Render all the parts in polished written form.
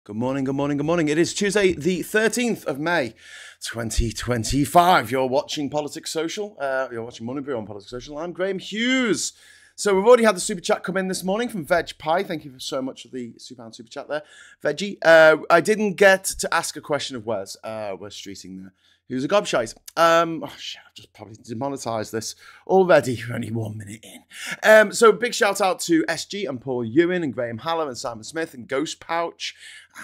Good morning, good morning, good morning. It is Tuesday, the 13th of May, 2025. You're watching Politics Social. You're watching Morning Brew on Politics Social. I'm Graham Hughes. So we've already had the super chat come in this morning from Veg Pie. Thank you so much for the super chat there, Veggie. I didn't get to ask a question of Wes. Wes Streeting there. Who's a gobshite? Oh shit, I've just probably demonetized this already. We're only 1 minute in. So big shout out to SG and Paul Ewan and Graham Haller and Simon Smith and Ghost Pouch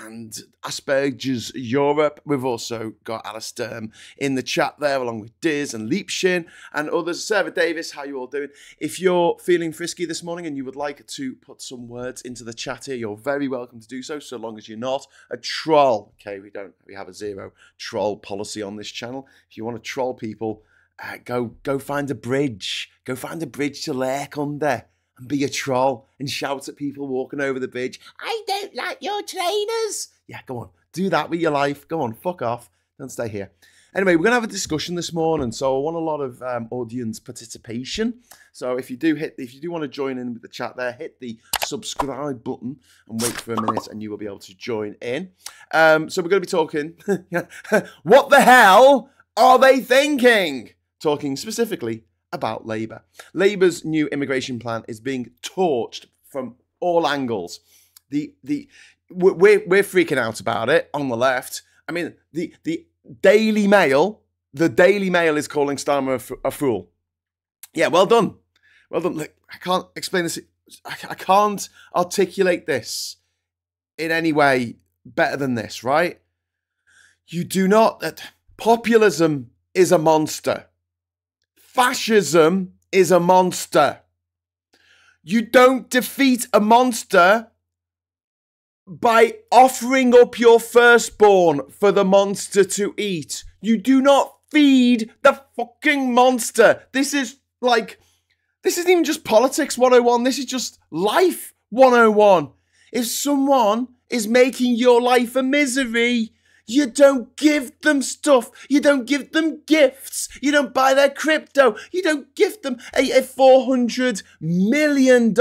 and Asperger's Europe. We've also got Alistair in the chat there, along with Diz and Leapshin and others. Sarah Davis, how you all doing? If you're feeling frisky this morning and you would like to put some words into the chat here, you're very welcome to do so long as you're not a troll. Okay, we have a zero troll policy on this channel. If you want to troll people, go find a bridge. Go find a bridge to lurk under and be a troll and shout at people walking over the bridge. I don't like your trainers. Yeah, go on. Do that with your life. Go on, fuck off. Don't stay here. Anyway, we're going to have a discussion this morning, so I want a lot of audience participation. So if you do want to join in with the chat there, hit the subscribe button and wait for a minute and you will be able to join in. So we're going to be talking, what the hell are they thinking? Talking specifically about Labour. Labour's new immigration plan is being torched from all angles. We're freaking out about it on the left. I mean, the Daily Mail is calling Starmer a fool. Yeah, well done. Well done. Look, I can't explain this. I can't articulate this in any way better than this, right? You do not... Populism is a monster. Fascism is a monster. You don't defeat a monster by offering up your firstborn for the monster to eat. You do not feed the fucking monster. This isn't even just politics 101. This is just life 101. If someone is making your life a misery, you don't give them stuff. You don't give them gifts. You don't buy their crypto. You don't gift them a $400 million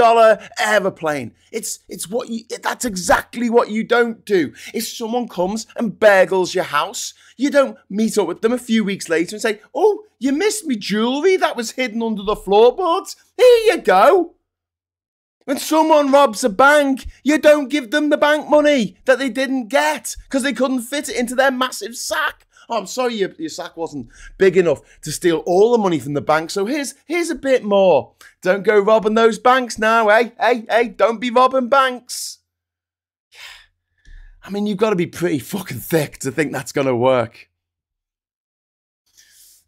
aeroplane. That's exactly what you don't do. If someone comes and burgles your house, you don't meet up with them a few weeks later and say, oh, you missed me jewellery that was hidden under the floorboards. Here you go. When someone robs a bank, you don't give them the bank money that they didn't get because they couldn't fit it into their massive sack. Oh, I'm sorry your sack wasn't big enough to steal all the money from the bank, so here's a bit more. Don't go robbing those banks now, eh? Hey, don't be robbing banks. I mean, you've got to be pretty fucking thick to think that's going to work.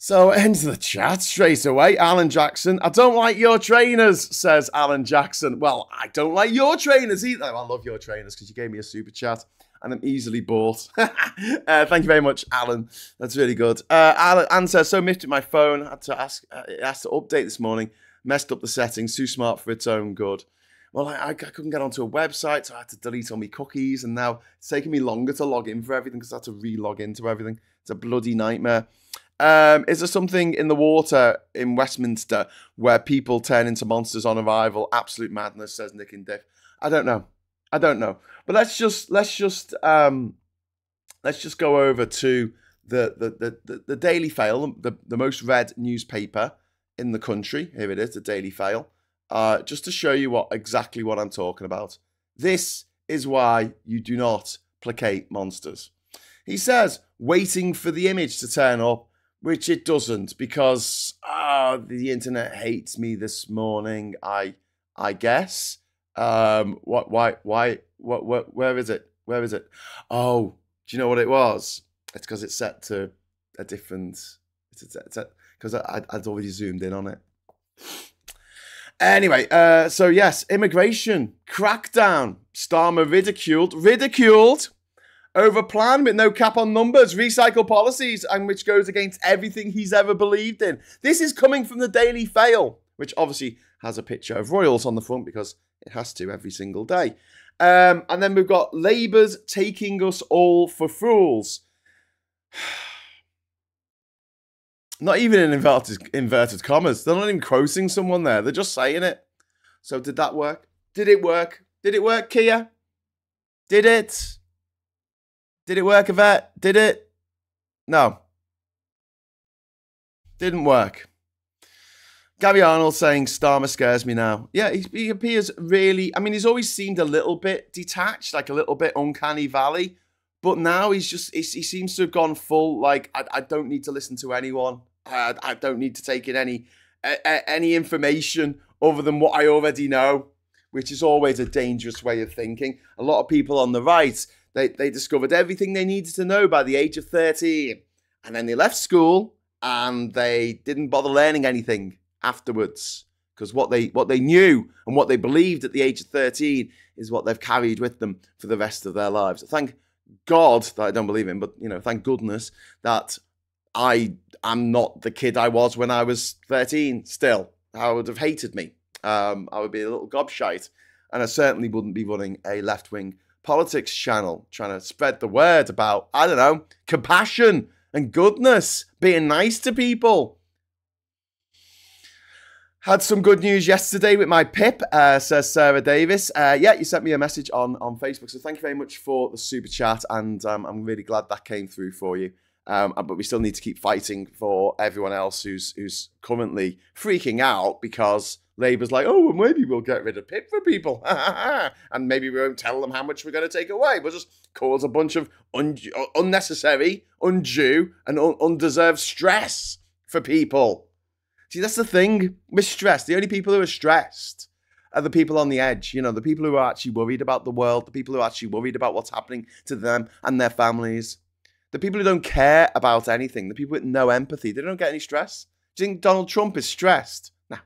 So, into the chat straight away. Alan Jackson. I don't like your trainers, says Alan Jackson. Well, I don't like your trainers either. I love your trainers because you gave me a super chat and I'm easily bought. Thank you very much, Alan. That's really good. Alan says, so miffed with my phone. Had to ask, it has to update this morning. Messed up the settings. Too smart for its own good. Well, I couldn't get onto a website, so I had to delete all my cookies. And now it's taking me longer to log in for everything because I had to re-log into everything. It's a bloody nightmare. Is there something in the water in Westminster where people turn into monsters on arrival? Absolute madness, says Nick and Dick. I don't know. But let's just go over to the Daily Fail, the most read newspaper in the country. Here it is, the Daily Fail. Just to show you exactly what I'm talking about. This is why you do not placate monsters. He says, waiting for the image to turn up. Which it doesn't, because the internet hates me this morning. I guess. Why? Where is it? Where is it? Oh, do you know what it was? It's because it's set to a different. Because I'd already zoomed in on it. Anyway, so yes, immigration crackdown. Starmer ridiculed. Over plan with no cap on numbers, recycle policies, and which goes against everything he's ever believed in. This is coming from the Daily Fail, which obviously has a picture of royals on the front because it has to every single day. And then we've got Labour's taking us all for fools. Not even in inverted commas. They're not even quoting someone there. They're just saying it. So did that work? Did it work? Did it work, Keir? Did it? Did it work, Yvette? Did it? No. Didn't work. Gary Arnold saying Starmer scares me now. Yeah, he appears really... I mean, he's always seemed a little bit detached, like a little bit uncanny valley. But now he seems to have gone full, like, I don't need to listen to anyone. I don't need to take in any information other than what I already know, which is always a dangerous way of thinking. A lot of people on the right, they discovered everything they needed to know by the age of 13. And then they left school and they didn't bother learning anything afterwards, because what they knew and what they believed at the age of 13 is what they've carried with them for the rest of their lives. Thank God that I don't believe in, but, you know, thank goodness that I am not the kid I was when I was 13 still. I would have hated me. I would be a little gobshite, and I certainly wouldn't be running a left-wing politics channel trying to spread the word about, I don't know, compassion and goodness, being nice to people. Had some good news yesterday with my PIP, says Sarah Davis. Yeah, you sent me a message on Facebook, so thank you very much for the super chat, and I'm really glad that came through for you. But we still need to keep fighting for everyone else who's currently freaking out because Labour's like, oh, well, maybe we'll get rid of PIP for people. And maybe we won't tell them how much we're going to take away. We'll just cause a bunch of unnecessary, undue, and undeserved stress for people. See, that's the thing with stress. The only people who are stressed are the people on the edge. You know, the people who are actually worried about the world, the people who are actually worried about what's happening to them and their families. The people who don't care about anything, the people with no empathy, they don't get any stress. Do you think Donald Trump is stressed? Nah.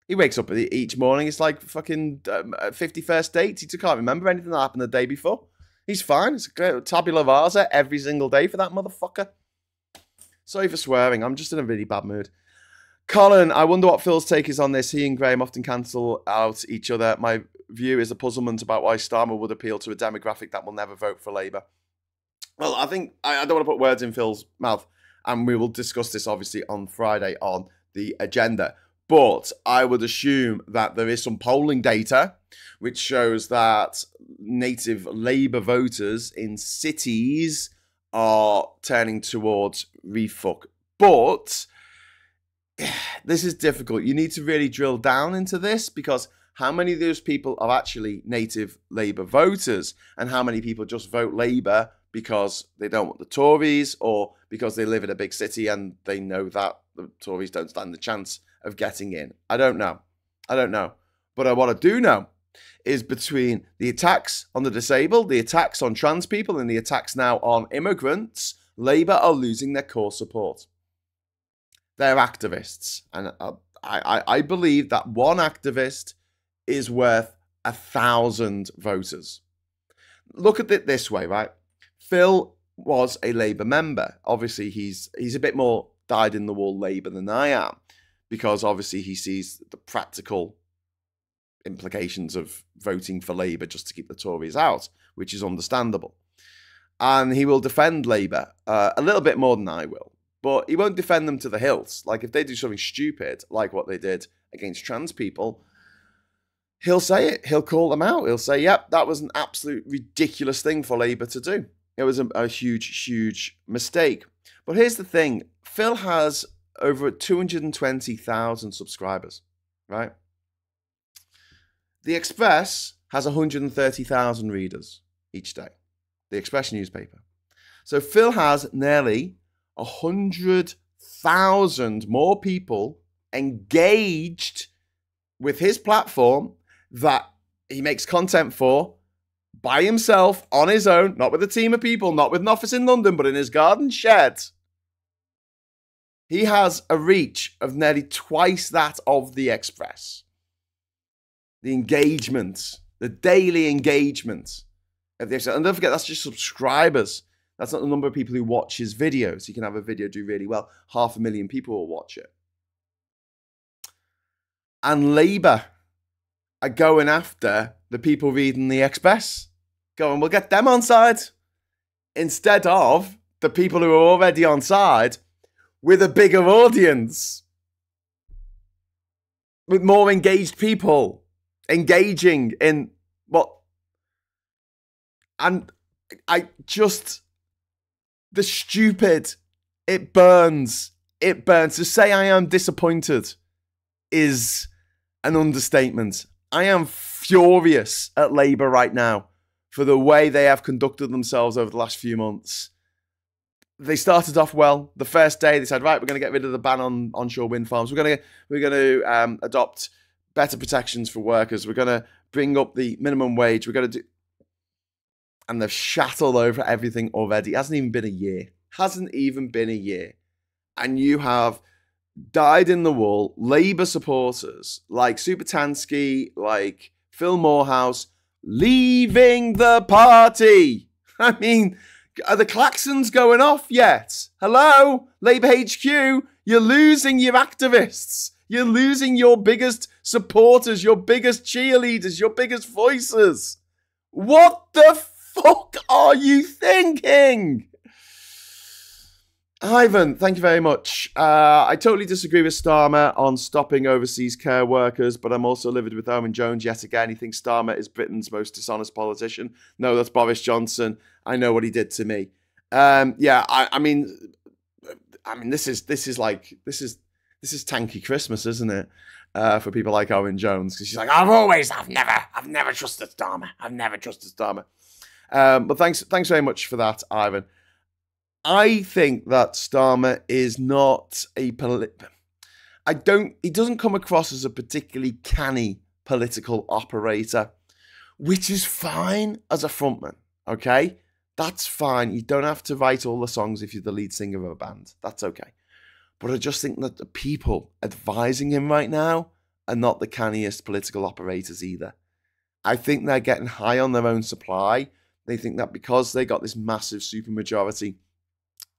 He wakes up each morning, it's like fucking 51st dates. He can't remember anything that happened the day before. He's fine. It's a tabula rasa every single day for that motherfucker. Sorry for swearing. I'm just in a really bad mood. Colin, I wonder what Phil's take is on this. He and Graham often cancel out each other. My view is a puzzlement about why Starmer would appeal to a demographic that will never vote for Labour. Well, I think I don't want to put words in Phil's mouth, and we will discuss this obviously on Friday on the agenda. But I would assume that there is some polling data which shows that native Labour voters in cities are turning towards refuck. But this is difficult. You need to really drill down into this, because how many of those people are actually native Labour voters and how many people just vote Labour because they don't want the Tories or because they live in a big city and they know that the Tories don't stand the chance of getting in? I don't know. But what I do know is between the attacks on the disabled, the attacks on trans people, and the attacks now on immigrants, Labour are losing their core support. They're activists. And I believe that one activist is worth 1,000 voters. Look at it this way, right? Phil was a Labour member. Obviously, he's a bit more dyed-in-the-wool Labour than I am, because obviously he sees the practical implications of voting for Labour just to keep the Tories out, which is understandable. And he will defend Labour a little bit more than I will. But he won't defend them to the hilt. Like, if they do something stupid, like what they did against trans people, he'll say it. He'll call them out. He'll say, yep, that was an absolute ridiculous thing for Labour to do. It was a huge, huge mistake. But here's the thing. Phil has over 220,000 subscribers, right? The Express has 130,000 readers each day. The Express newspaper. So Phil has nearly 100,000 more people engaged with his platform that he makes content for by himself, on his own, not with a team of people, not with an office in London, but in his garden shed. He has a reach of nearly twice that of the Express. The engagement, the daily engagement of the Express. And don't forget, that's just subscribers. That's not the number of people who watch his videos. He can have a video do really well. 500,000 people will watch it. And Labour are going after the people reading the Express. Going, we'll get them on side. Instead of the people who are already on side with a bigger audience. With more engaged people. Engaging in what... And the stupid, it burns. It burns. To say I am disappointed is an understatement. I am furious at Labour right now for the way they have conducted themselves over the last few months. They started off well. The first day, they said, right, we're going to get rid of the ban on onshore wind farms. We're going to adopt better protections for workers. We're going to bring up the minimum wage. We're going to do... And they've shat all over everything already. It hasn't even been a year. Hasn't even been a year. And you have dyed in the wool Labour supporters like Supertansky, like Phil Morehouse, leaving the party. I mean... Are the klaxons going off yet? Hello? Labour HQ, you're losing your activists. You're losing your biggest supporters, your biggest cheerleaders, your biggest voices. What the fuck are you thinking? Ivan, thank you very much. I totally disagree with Starmer on stopping overseas care workers, but I'm also livid with Owen Jones yet again. He thinks Starmer is Britain's most dishonest politician. No, that's Boris Johnson. I know what he did to me. Yeah, I mean, this is tanky Christmas, isn't it? For people like Owen Jones, because she's like, I've never trusted Starmer. I've never trusted Starmer. But thanks very much for that, Ivan. I think that Starmer is not a he doesn't come across as a particularly canny political operator, which is fine as a frontman, okay? That's fine. You don't have to write all the songs if you're the lead singer of a band. That's okay. But I just think that the people advising him right now are not the canniest political operators either. I think they're getting high on their own supply. They think that because they got this massive supermajority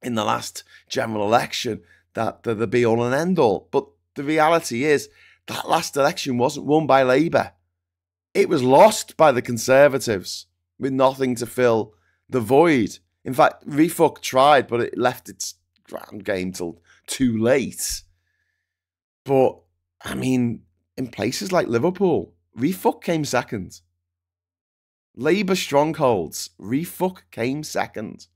in the last general election, that they're the be-all and end-all. But the reality is that last election wasn't won by Labour. It was lost by the Conservatives with nothing to fill the void. In fact, Refuck tried, but it left its ground game till too late. But, I mean, in places like Liverpool, Refuck came second. Labour strongholds, Refuck came second.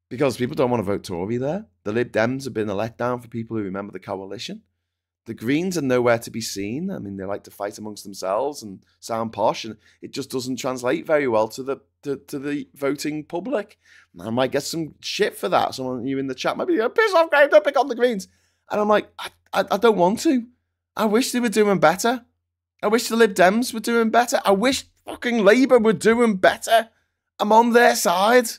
Because people don't want to vote Tory there. The Lib Dems have been a letdown for people who remember the coalition. The Greens are nowhere to be seen. I mean, they like to fight amongst themselves and sound posh, and it just doesn't translate very well to the voting public. I might get some shit for that. Someone of you in the chat might be like, piss off, Graham, don't pick on the Greens. And I'm like, I don't want to. I wish they were doing better. I wish the Lib Dems were doing better. I wish fucking Labour were doing better. I'm on their side.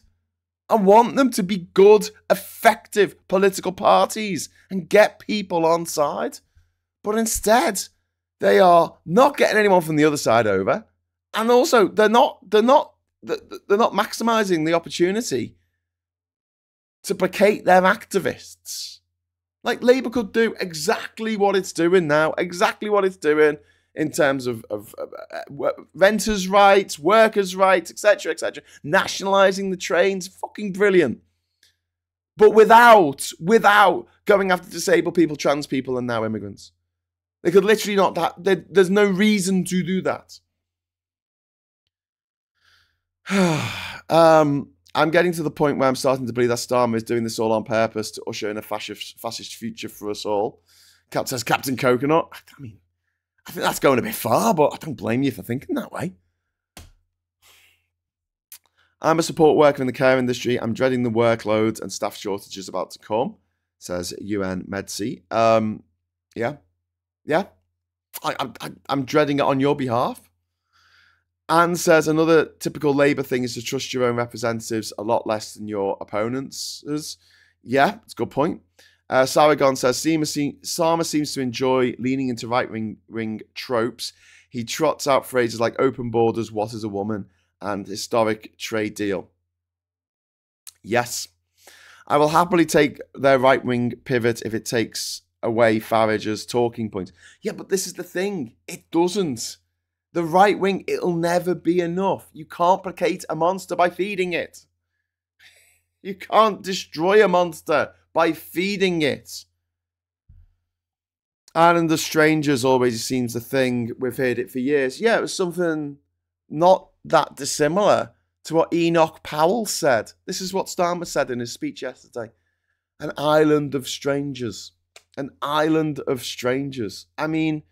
I want them to be good, effective political parties and get people on side. But instead, they are not getting anyone from the other side over. And also, they're not maximising the opportunity to placate their activists. Like, Labour could do exactly what it's doing now, exactly what it's doing in terms of renters' rights, workers' rights, etc., etc. Nationalising the trains, fucking brilliant. But without going after disabled people, trans people, and now immigrants. They could literally not, there's no reason to do that. I'm getting to the point where I'm starting to believe that Starmer is doing this all on purpose to usher in a fascist future for us all. Says Captain Coconut. I mean, I think that's going a bit far, but I don't blame you for thinking that way. I'm a support worker in the care industry. I'm dreading the workload and staff shortages about to come, says UN Medsi. Yeah. I'm dreading it on your behalf. Anne says another typical Labour thing is to trust your own representatives a lot less than your opponents. Yeah, it's a good point. Saragon says, Starmer seems to enjoy leaning into right-wing tropes. He trots out phrases like open borders, what is a woman, and historic trade deal. Yes, I will happily take their right-wing pivot if it takes away Farage's talking points. Yeah, but this is the thing. It doesn't. The right wing, it'll never be enough. You can't placate a monster by feeding it. You can't destroy a monster by feeding it. Island of Strangers always seems the thing. We've heard it for years. Yeah, it was something not that dissimilar to what Enoch Powell said. This is what Starmer said in his speech yesterday. An island of strangers. An island of strangers. I mean,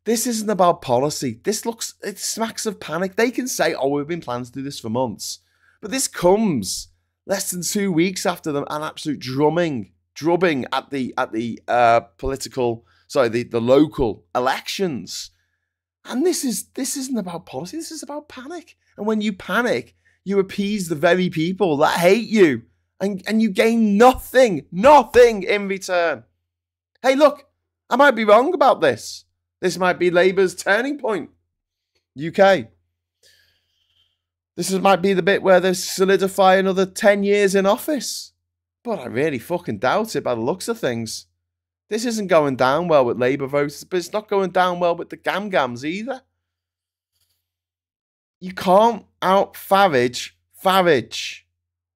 this isn't about policy. It smacks of panic. They can say, oh, we've been planning to do this for months. But this comes less than 2 weeks after an absolute drubbing at the local elections. And this isn't about policy. This is about panic. And when you panic, you appease the very people that hate you. And you gain nothing in return. Hey, look, I might be wrong about this. This might be Labour's turning point. UK. Might be the bit where they solidify another 10 years in office. But I really fucking doubt it by the looks of things. This isn't going down well with Labour voters, but it's not going down well with the gam-gams either. You can't out Farage.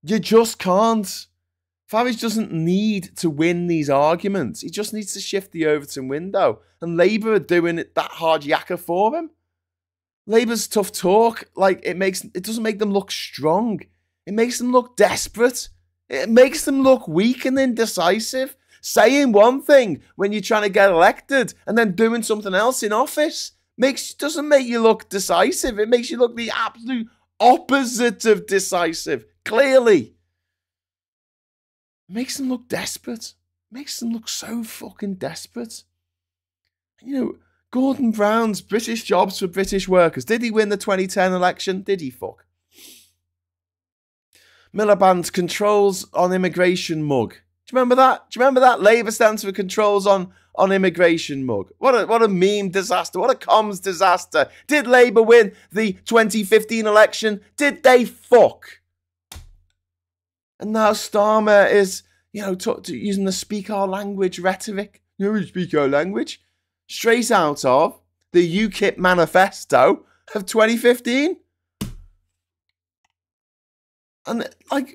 You just can't. Farage doesn't need to win these arguments. He just needs to shift the Overton window. And Labour are doing it that hard yakka for him. Labour's tough talk, it doesn't make them look strong. It makes them look desperate. It makes them look weak and indecisive. Saying one thing when you're trying to get elected and then doing something else in office doesn't make you look decisive. It makes you look the absolute opposite of decisive. Clearly. It makes them look desperate. It makes them look so fucking desperate. You know, Gordon Brown's British jobs for British workers. Did he win the 2010 election? Did he fuck? Miliband's controls on immigration mug. Do you remember that? Do you remember that? Labour stands for controls on immigration mug. What a meme disaster. What a comms disaster. Did Labour win the 2015 election? Did they fuck? And now Starmer is, using the speak our language rhetoric. We speak our language. Straight out of the UKIP manifesto of 2015. And,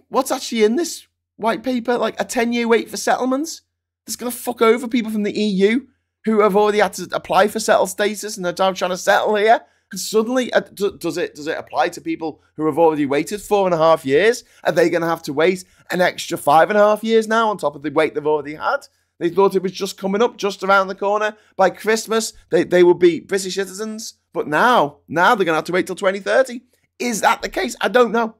what's actually in this white paper? A 10-year wait for settlements? That's going to fuck over people from the EU who have already had to apply for settled status and are now trying to settle here. And suddenly, does it apply to people who have already waited 4.5 years? Are they going to have to wait an extra 5.5 years now on top of the wait they've already had? They thought it was just coming up, just around the corner. By Christmas, they will be British citizens. But now they're going to have to wait till 2030. Is that the case? I don't know.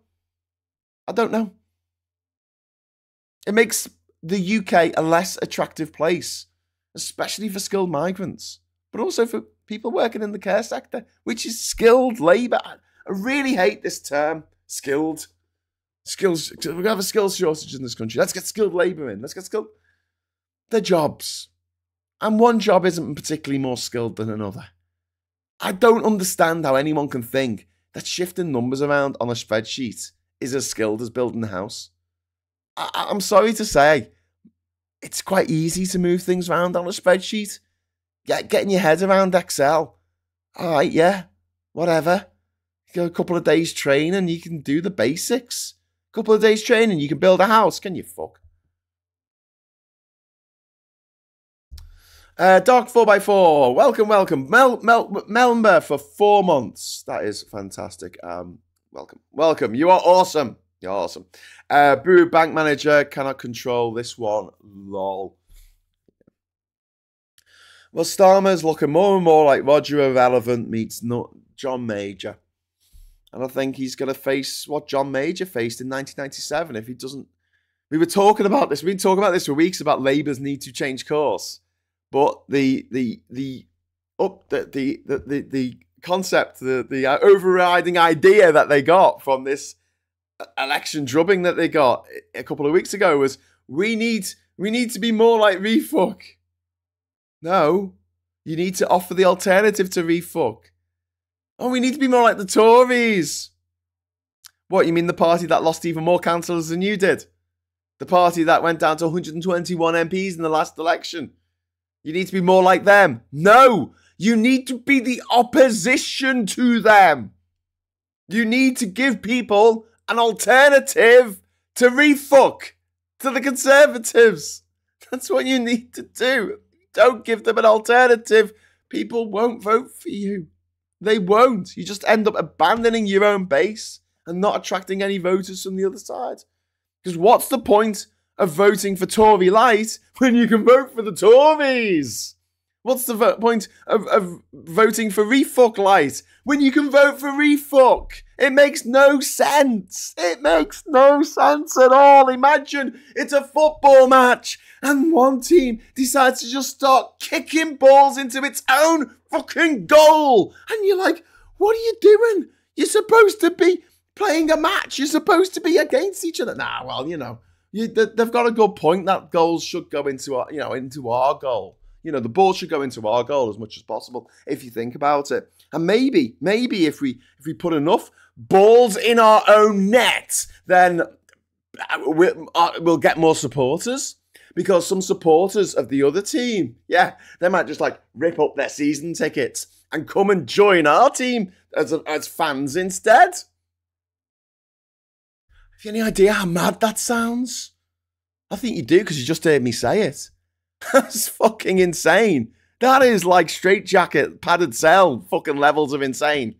It makes the UK a less attractive place, especially for skilled migrants, but also for people working in the care sector, which is skilled labour. I really hate this term, skilled. Skills. We're going to have a skills shortage in this country. Let's get skilled labour in. Let's get skilled. They're jobs. And one job isn't particularly more skilled than another. I don't understand how anyone can think that shifting numbers around on a spreadsheet is as skilled as building a house. I'm sorry to say, it's quite easy to move things around on a spreadsheet. Getting your head around Excel. All right, yeah, whatever. You got a couple of days training, you can do the basics. A couple of days training, you can build a house. Can you fuck? Dark 4x4, welcome. Melmer for 4 months. That is fantastic. Welcome. You are awesome. You're awesome. Brew bank manager cannot control this one. Lol. Well, Starmer's looking more and more like Roger Irrelevant meets John Major. And I think he's going to face what John Major faced in 1997 if he doesn't. We were talking about this. We've been talking about this for weeks about Labour's need to change course. But the concept, the overriding idea that they got from this election drubbing that they got a couple of weeks ago was we need to be more like refuck. No, you need to offer the alternative to refuck. Oh, we need to be more like the Tories. What, you mean the party that lost even more councillors than you did? The party that went down to 121 MPs in the last election? You need to be more like them. No, you need to be the opposition to them. You need to give people an alternative to refuck, to the Conservatives. That's what you need to do. Don't give them an alternative. People won't vote for you. They won't. You just end up abandoning your own base and not attracting any voters from the other side. Because what's the point of voting for Tory light when you can vote for the Tories? What's the point of voting for refuck light when you can vote for refuck? It makes no sense. It makes no sense at all. Imagine it's a football match and one team decides to just start kicking balls into its own fucking goal. And you're like, what are you doing? You're supposed to be playing a match. You're supposed to be against each other. Nah, well, they've got a good point. That goals should go into our goal. The ball should go into our goal as much as possible if you think about it. And maybe if we put enough balls in our own net, then we'll get more supporters. Because some supporters of the other team, they might just rip up their season tickets and come and join our team as fans instead. Have you any idea how mad that sounds? I think you do, because you just heard me say it. That's fucking insane. That is like straitjacket, padded cell fucking levels of insane.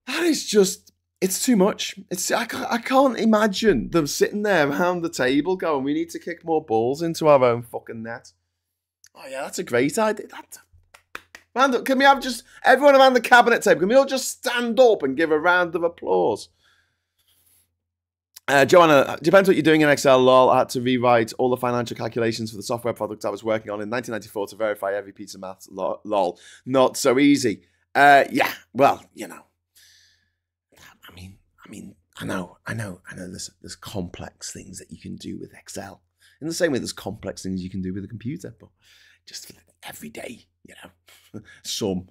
That is just, it's too much. I can't imagine them sitting there around the table going, we need to kick more balls into our own fucking net. Oh yeah, that's a great idea. Can we have just everyone around the cabinet table, can we all just stand up and give a round of applause? Joanna, depends what you're doing in Excel, lol. I had to rewrite all the financial calculations for the software product I was working on in 1994 to verify every piece of maths, lol. Not so easy. Yeah, well, I know there's complex things that you can do with Excel. In the same way there's complex things you can do with a computer, but just for every day, some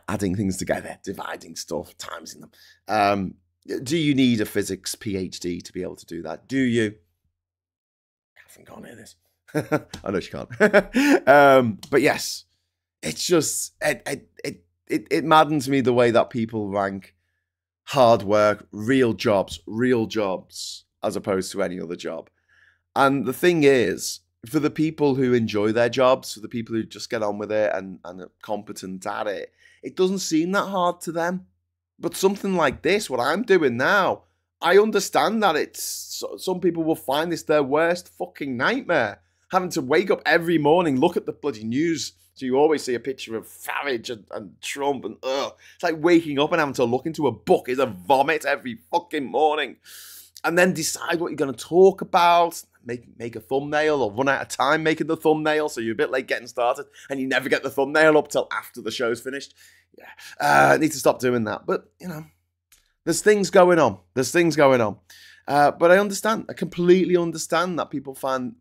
adding things together, dividing stuff, timesing them. Do you need a physics PhD to be able to do that? Do you? Catherine can't hear this. I know she can't. But yes, it's just, it maddens me the way that people rank hard work, real jobs, as opposed to any other job. And the thing is, for the people who enjoy their jobs, for the people who just get on with it and are competent at it, it doesn't seem that hard to them. But something like this, what I'm doing now, I understand that some people will find this their worst fucking nightmare. Having to wake up every morning, look at the bloody news. So you always see a picture of Farage and Trump and it's like waking up and having to look into a bucket of vomit every fucking morning. And then decide what you're going to talk about, make a thumbnail or run out of time making the thumbnail. So you're a bit late getting started and you never get the thumbnail up till after the show's finished. I need to stop doing that. But, there's things going on. But I understand. I completely understand that people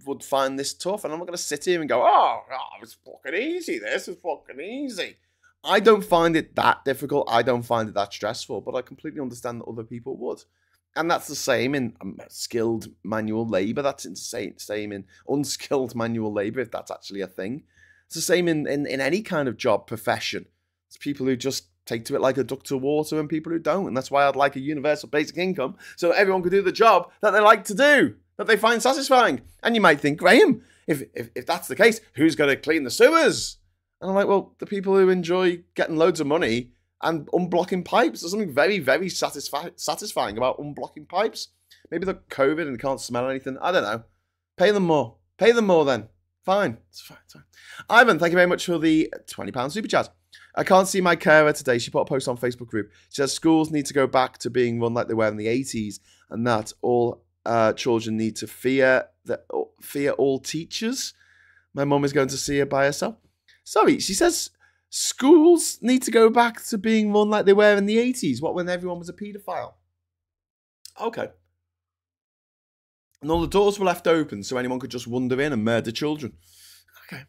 would find this tough. And I'm not going to sit here and go, oh, it's fucking easy. This is fucking easy. I don't find it that difficult. I don't find it that stressful. But I completely understand that other people would. And that's the same in skilled manual labour. That's the same in unskilled manual labour, if that's actually a thing. It's the same in any kind of job profession. It's people who just take to it like a duck to water and people who don't. And that's why I'd like a universal basic income so everyone could do the job that they like to do, that they find satisfying. And you might think, Graham, if that's the case, who's going to clean the sewers? And I'm like, well, the people who enjoy getting loads of money and unblocking pipes. There's something very, very satisfying about unblocking pipes. Maybe they're COVID and can't smell anything. I don't know. Pay them more. Pay them more then. Fine. It's fine. Ivan, thank you very much for the £20 super chat. I can't see my carer today. She put a post on Facebook group. She says schools need to go back to being run like they were in the 80s and that all children need to fear all teachers. My mum is going to see her by herself. Sorry, she says schools need to go back to being run like they were in the 80s. What, when everyone was a paedophile? Okay. And all the doors were left open so anyone could just wander in and murder children. Okay.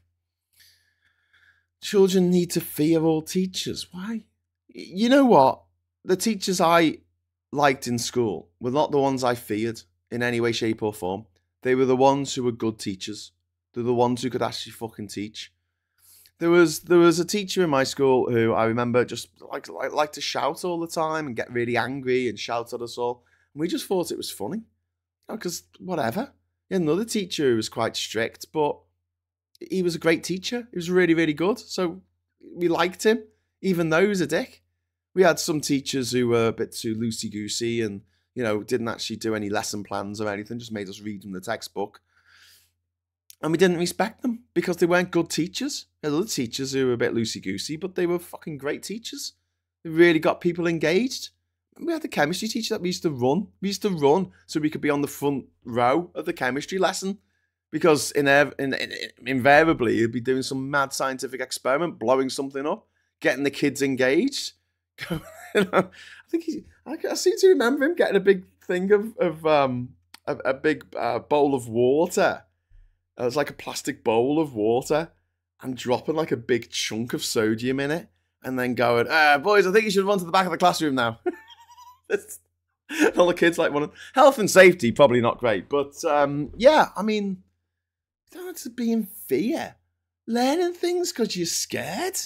Children need to fear all teachers. Why? You know what? The teachers I liked in school were not the ones I feared in any way, shape or form. They were the ones who were good teachers. They're the ones who could actually fucking teach. There was a teacher in my school who I remember just liked to shout all the time and get really angry and shout at us all. And we just thought it was funny. Because whatever. He had another teacher who was quite strict, but he was a great teacher. He was really, really good. So we liked him, even though he was a dick. We had some teachers who were a bit too loosey-goosey and, you know, didn't actually do any lesson plans or anything, just made us read from the textbook. And we didn't respect them because they weren't good teachers. There were other teachers who were a bit loosey-goosey, but they were fucking great teachers. They really got people engaged. We had the chemistry teacher that we used to run. We used to run so we could be on the front row of the chemistry lesson. Because invariably, he'd be doing some mad scientific experiment, blowing something up, getting the kids engaged. I seem to remember him getting a big thing of a big bowl of water. It was like a plastic bowl of water and dropping like a big chunk of sodium in it and then going, boys, I think you should run to the back of the classroom now. All the kids like wanting health and safety, probably not great. But yeah, I mean, you don't have to be in fear. Learning things because you're scared.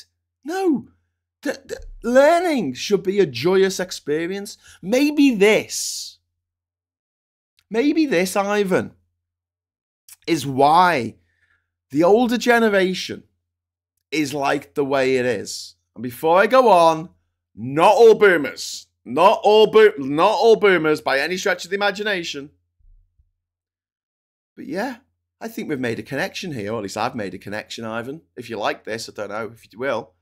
No. Learning should be a joyous experience. Maybe this, Ivan, is why the older generation is like the way it is. And before I go on, not all boomers, not all boomers by any stretch of the imagination. But yeah, I think we've made a connection here, or at least I've made a connection, Ivan. If you like this, I don't know if you will.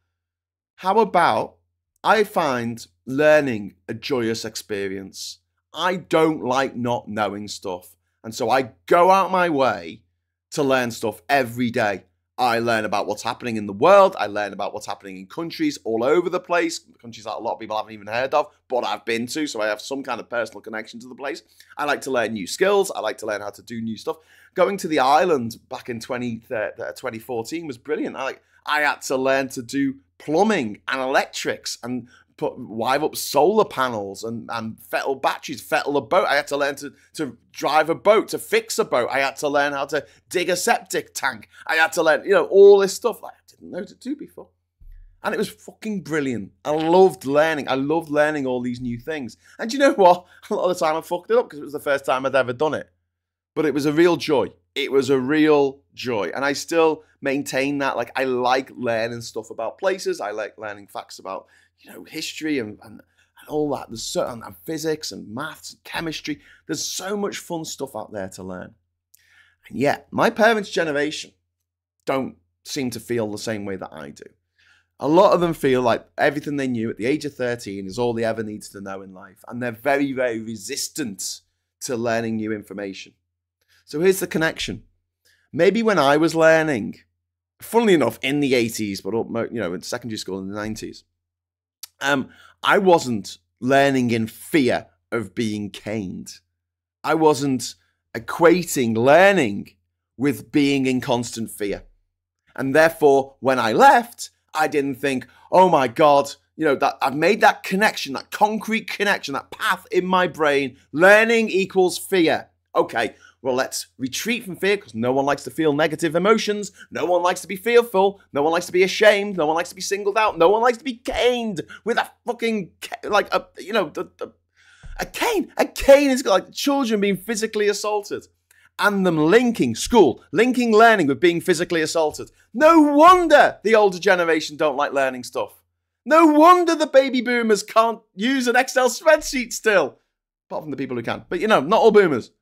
How about I find learning a joyous experience? I don't like not knowing stuff. And so I go out my way to learn stuff every day. I learn about what's happening in the world. I learn about what's happening in countries all over the place. Countries that a lot of people haven't even heard of, but I've been to, so I have some kind of personal connection to the place. I like to learn new skills. I like to learn how to do new stuff. Going to the island back in 2014 was brilliant. I had to learn to do plumbing and electrics and wire up solar panels and fettle batteries, fettle a boat. I had to learn to drive a boat, to fix a boat. I had to learn how to dig a septic tank. I had to learn, all this stuff that I didn't know to do before. And it was fucking brilliant. I loved learning. I loved learning all these new things. And you know what? A lot of the time I fucked it up because it was the first time I'd ever done it. But it was a real joy. It was a real joy. And I still maintain that. Like, I like learning stuff about places. I like learning facts about, history and all that. There's so, and physics and maths and chemistry. There's so much fun stuff out there to learn. And yet, my parents' generation don't seem to feel the same way that I do. A lot of them feel like everything they knew at the age of 13 is all they ever needs to know in life. And they're very, very resistant to learning new information. So here's the connection. Maybe when I was learning, funnily enough, in the 80s, but in secondary school in the 90s, I wasn't learning in fear of being caned. I wasn't equating learning with being in constant fear. And therefore, when I left, I didn't think, oh my God, that I've made that connection, that concrete connection, that path in my brain. Learning equals fear. Okay, well, let's retreat from fear because no one likes to feel negative emotions. No one likes to be fearful. No one likes to be ashamed. No one likes to be singled out. No one likes to be caned with a fucking, a cane. A cane is like children being physically assaulted and them linking learning with being physically assaulted. No wonder the older generation don't like learning stuff. No wonder the baby boomers can't use an Excel spreadsheet still. Apart from the people who can. But, not all boomers.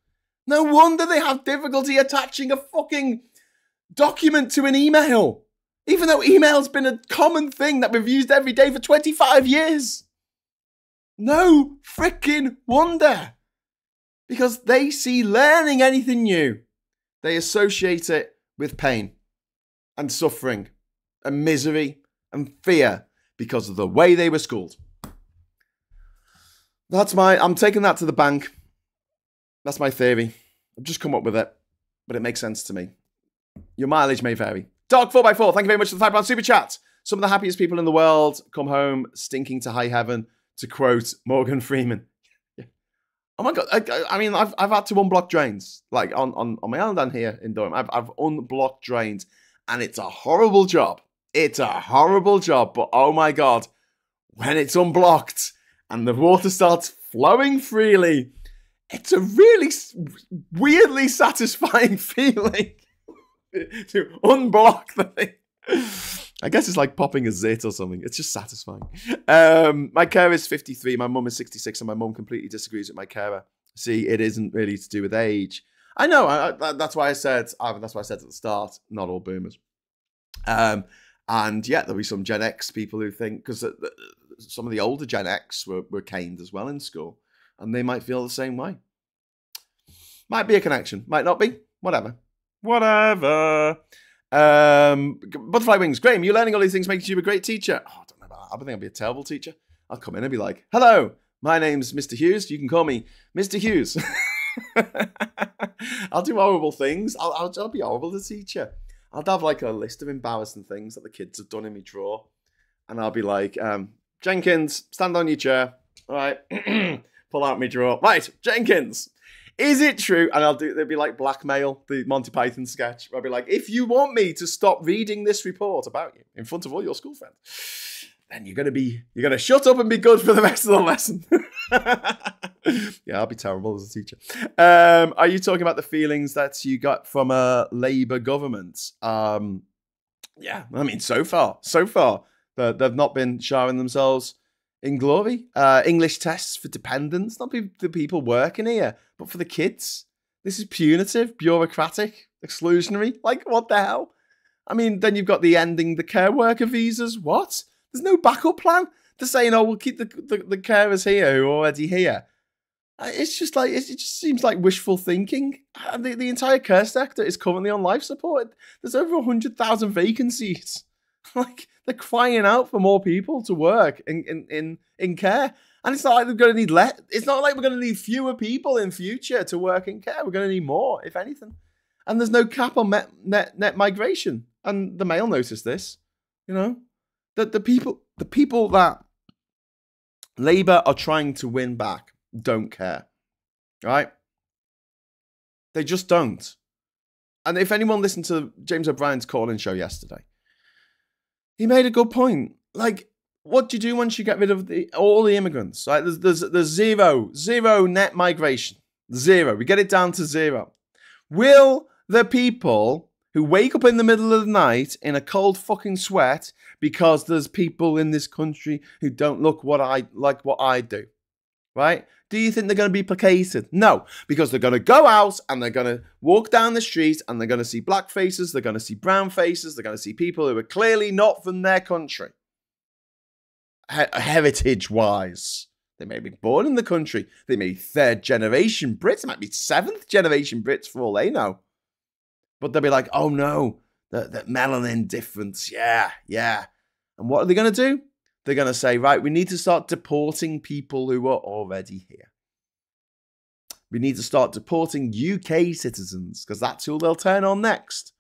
No wonder they have difficulty attaching a fucking document to an email. Even though email's been a common thing that we've used every day for 25 years. No freaking wonder. Because they see learning anything new, they associate it with pain and suffering and misery and fear because of the way they were schooled. I'm taking that to the bank. That's my theory. I've just come up with it, but it makes sense to me. Your mileage may vary. Dog4x4, thank you very much for the £5 super chat. Some of the happiest people in the world come home stinking to high heaven, to quote Morgan Freeman. Oh my God. I've had to unblock drains, like on my island down here in Durham. I've unblocked drains, and it's a horrible job. It's a horrible job, but oh my God, when it's unblocked and the water starts flowing freely, it's a really weirdly satisfying feeling to unblock the thing. I guess it's like popping a zit or something. It's just satisfying. My carer is 53. My mum is 66, and my mum completely disagrees with my carer. See, it isn't really to do with age. I know. That's why I said. That's why I said at the start. Not all boomers. And yeah, there'll be some Gen X people who think, because some of the older Gen X were caned as well in school, and they might feel the same way. Might be a connection. Might not be. Whatever. Butterfly Wings. Graham, you learning all these things makes you a great teacher. Oh, I don't know about that. I think I'll be a terrible teacher. I'll come in and be like, hello, my name's Mr. Hughes. You can call me Mr. Hughes. I'll do horrible things. I'll be horrible as a teacher. I'll have like a list of embarrassing things that the kids have done in me drawer. And I'll be like, Jenkins, stand on your chair. All right. Pull out my drawer. Right, Jenkins. Is it true? And there'll be like blackmail, the Monty Python sketch. I'll be like, if you want me to stop reading this report about you in front of all your school friends, then you're gonna shut up and be good for the rest of the lesson. Yeah, I'll be terrible as a teacher. Are you talking about the feelings that you got from a Labour government? Yeah, I mean, so far, they've not been showering themselves in glory. English tests for dependents, not the people working here, but for the kids. This is punitive, bureaucratic, exclusionary. Like, what the hell? I mean, then you've got the ending the care worker visas. What? There's no backup plan. They're saying, oh, we'll keep the carers here who are already here. It's just like, it just seems like wishful thinking. The entire care sector is currently on life support. There's over 100,000 vacancies. Like, they're crying out for more people to work in care. And it's not like they're going to need it's not like we're going to need fewer people in future to work in care. We're going to need more, if anything. And there's no cap on net migration. And the Mail noticed this, you know, that the people that Labour are trying to win back don't care, right? They just don't. And if anyone listened to James O'Brien's call-in show yesterday, he made a good point. Like, what do you do once you get rid of all the immigrants? Right? There's zero net migration. Zero. We get it down to zero. Will the people who wake up in the middle of the night in a cold fucking sweat because there's people in this country who don't look what I do, right? Do you think they're going to be placated? No, because they're going to go out and they're going to walk down the street and they're going to see black faces, they're going to see brown faces, they're going to see people who are clearly not from their country. Heritage-wise. They may be born in the country. They may be third-generation Brits. They might be seventh-generation Brits for all they know. But they'll be like, oh no, the melanin difference, yeah. And what are they going to do? They're going to say, right, we need to start deporting people who are already here. We need to start deporting UK citizens, because that's who they'll turn on next.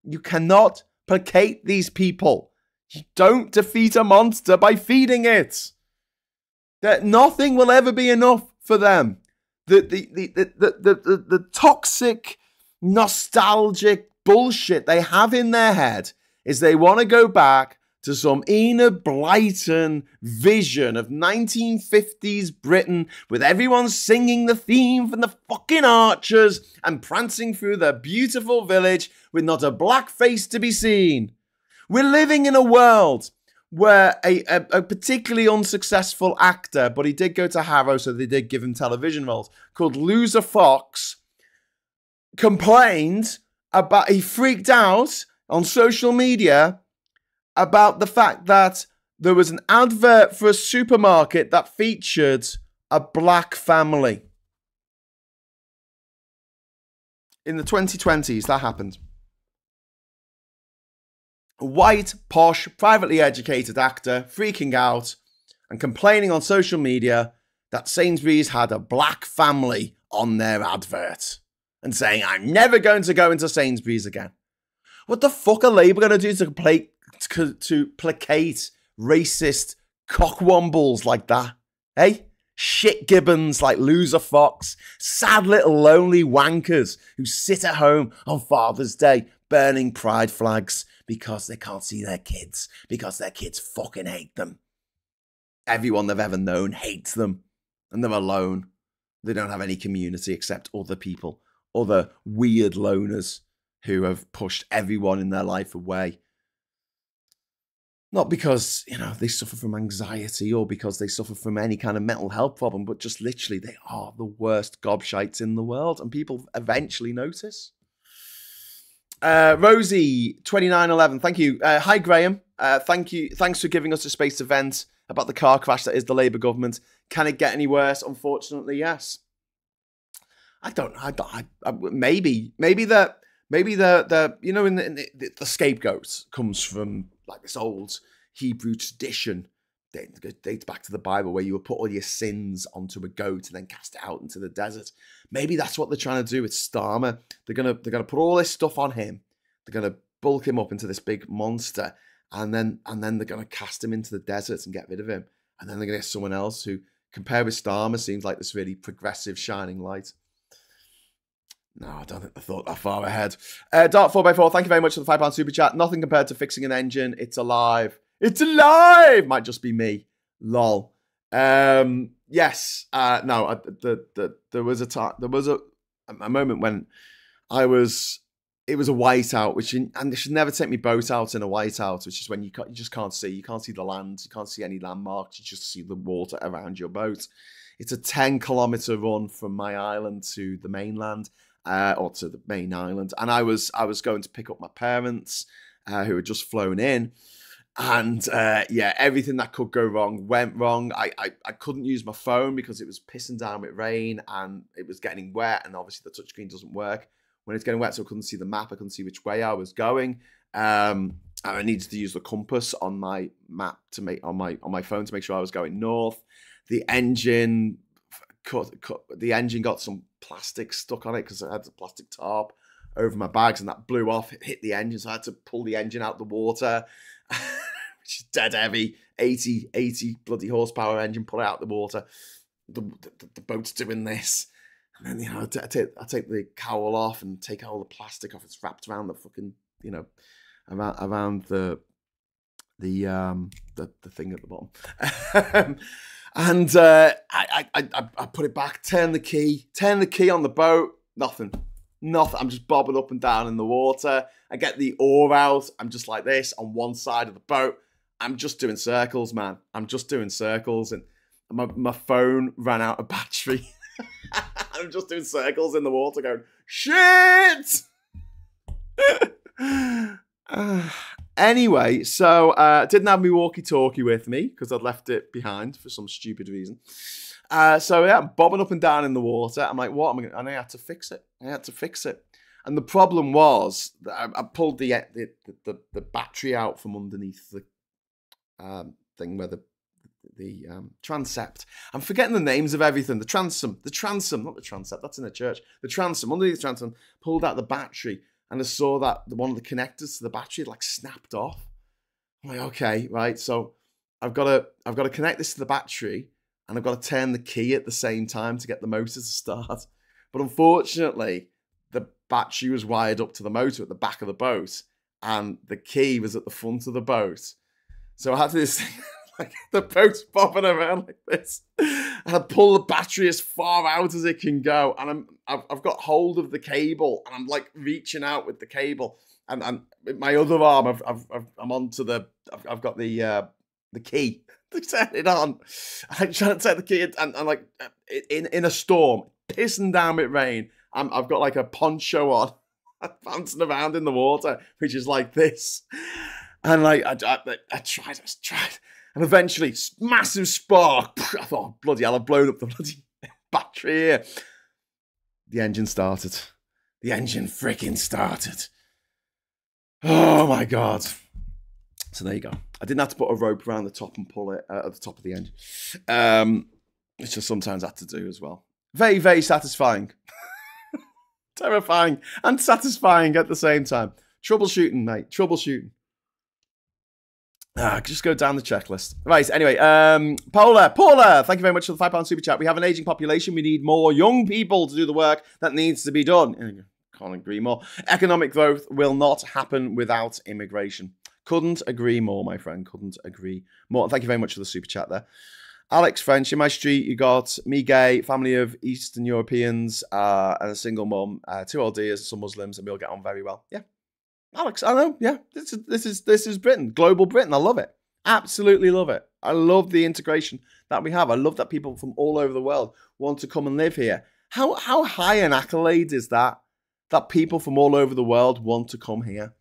You cannot placate these people. You don't defeat a monster by feeding it. That nothing will ever be enough for them. The toxic, nostalgic bullshit they have in their head is they want to go back to some Enid Blyton vision of 1950s Britain with everyone singing the theme from the fucking Archers and prancing through their beautiful village with not a black face to be seen. We're living in a world where a particularly unsuccessful actor, but he did go to Harrow, so they did give him television roles, called Loser Fox, complained about, he freaked out on social media about the fact that there was an advert for a supermarket that featured a black family. In the 2020s, that happened. A white, posh, privately educated actor freaking out and complaining on social media that Sainsbury's had a black family on their advert and saying, I'm never going to go into Sainsbury's again. What the fuck are Labour going to do to placate racist cockwombles like that? Hey? Shit gibbons like Loser Fox, sad little lonely wankers who sit at home on Father's Day burning pride flags because they can't see their kids, because their kids fucking hate them. Everyone they've ever known hates them, and they're alone. They don't have any community except other people, other weird loners who have pushed everyone in their life away. Not because, you know, they suffer from anxiety or because they suffer from any kind of mental health problem, but just literally they are the worst gobshites in the world, and people eventually notice. Rosie 2911, thank you. Hi Graham, thank you. Thanks for giving us a space to vent about the car crash that is the Labour government. Can it get any worse? Unfortunately, yes. Maybe the you know, in the scapegoat comes from like this old Hebrew tradition that dates back to the Bible, where you would put all your sins onto a goat and then cast it out into the desert. Maybe that's what they're trying to do with Starmer. They're gonna put all this stuff on him. They're gonna bulk him up into this big monster, and then they're gonna cast him into the desert and get rid of him. And then they're gonna get someone else who, compared with Starmer, seems like this really progressive shining light. No, I don't think they thought that far ahead. Dart 4x4, thank you very much for the £5 super chat. Nothing compared to fixing an engine. It's alive. It's alive! Might just be me. Lol. Yes. No, there was a moment when it was a whiteout, and they should never take me boat out in a whiteout, which is when you just can't see. You can't see the land. You can't see any landmarks. You just see the water around your boat. It's a 10-kilometer run from my island to the mainland. Or to the main island, and I was going to pick up my parents, who had just flown in, and yeah, everything that could go wrong went wrong. I couldn't use my phone because it was pissing down with rain and it was getting wet, and obviously the touchscreen doesn't work when it's getting wet, so I couldn't see the map. I couldn't see which way I was going. I needed to use the compass on my map to make on my phone to make sure I was going north. The engine got some plastic stuck on it because I had a plastic tarp over my bags, and that blew off. It hit the engine, so I had to pull the engine out the water, which is dead heavy. 80 bloody horsepower engine, pull it out the water. The boat's doing this, and then, you know, I take the cowl off and take all the plastic off. It's wrapped around the fucking, you know, around the thing at the bottom. And I put it back, turn the key on the boat, nothing. I'm just bobbing up and down in the water. I get the oar out. I'm just like this on one side of the boat. I'm just doing circles, man. I'm just doing circles, and my phone ran out of battery. I'm just doing circles in the water going, shit! Anyway, so didn't have my walkie-talkie with me because I'd left it behind for some stupid reason. So yeah, I'm bobbing up and down in the water. I'm like, what am I going to... And I had to fix it. And the problem was that I pulled the battery out from underneath the thing where the transept. I'm forgetting the names of everything. The transom, not the transept. That's in a church. The transom, underneath the transom, pulled out the battery. And I saw that one of the connectors to the battery had like snapped off. I'm like, okay, right. So I've got to connect this to the battery, and I've got to turn the key at the same time to get the motor to start. But unfortunately, the battery was wired up to the motor at the back of the boat, and the key was at the front of the boat. So I had to do this thing, like the boat's bobbing around like this, and I pull the battery as far out as it can go, and I've got hold of the cable, and I'm like reaching out with the cable, and with my other arm I'm onto I've got the key to turn it on. I'm trying to take the key, and like in a storm, pissing down with rain. I've got like a poncho on, I'm bouncing around in the water, which is like this, and like I tried. And eventually, massive spark. I thought, oh, bloody hell, I've blown up the bloody battery here. The engine started. The engine freaking started. Oh, my God. So there you go. I didn't have to put a rope around the top and pull it at the top of the engine. Which I sometimes had to do as well. Very, very satisfying. Terrifying and satisfying at the same time. Troubleshooting, mate. Troubleshooting. Just go down the checklist. Right, anyway, Paula, thank you very much for the £5 super chat. We have an aging population. We need more young people to do the work that needs to be done. Can't agree more. Economic growth will not happen without immigration. Couldn't agree more, my friend. Couldn't agree more. Thank you very much for the super chat there. Alex French, in my street, you got me gay, family of Eastern Europeans, and a single mum, 2 old dears, some Muslims, and we'll get on very well. Yeah. Alex, I know, yeah, this is Britain, global Britain. I love it. Absolutely love it. I love the integration that we have. I love that people from all over the world want to come and live here. How high an accolade is that? That people from all over the world want to come here.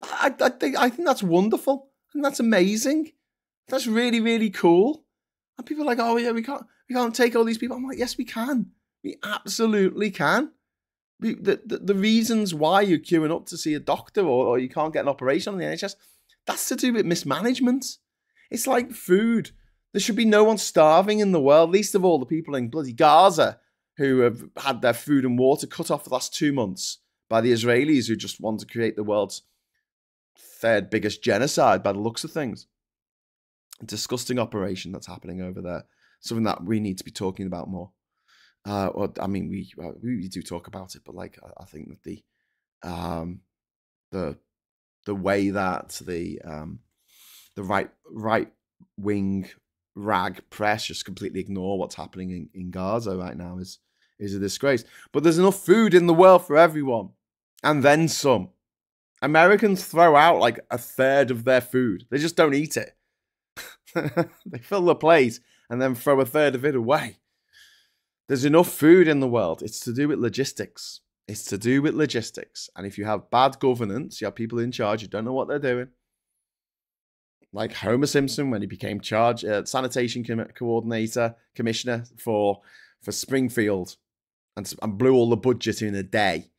I think that's wonderful. And that's amazing. That's really, really cool. And people are like, oh yeah, we can't take all these people. I'm like, yes, we can. We absolutely can. The reasons why you're queuing up to see a doctor or you can't get an operation on the NHS, that's to do with mismanagement. It's like food. There should be no one starving in the world, least of all the people in bloody Gaza who have had their food and water cut off for the last 2 months by the Israelis who just want to create the world's third biggest genocide by the looks of things. A disgusting operation that's happening over there. Something that we need to be talking about more. Well, I mean, we do talk about it, but like I think that the way that the right wing rag press just completely ignore what's happening in Gaza right now is a disgrace. But there's enough food in the world for everyone, and then some. Americans throw out like a third of their food. They just don't eat it. They fill the plate and then throw a third of it away. There's enough food in the world. It's to do with logistics. It's to do with logistics. And if you have bad governance, you have people in charge who don't know what they're doing. Like Homer Simpson when he became sanitation commissioner for Springfield and blew all the budget in a day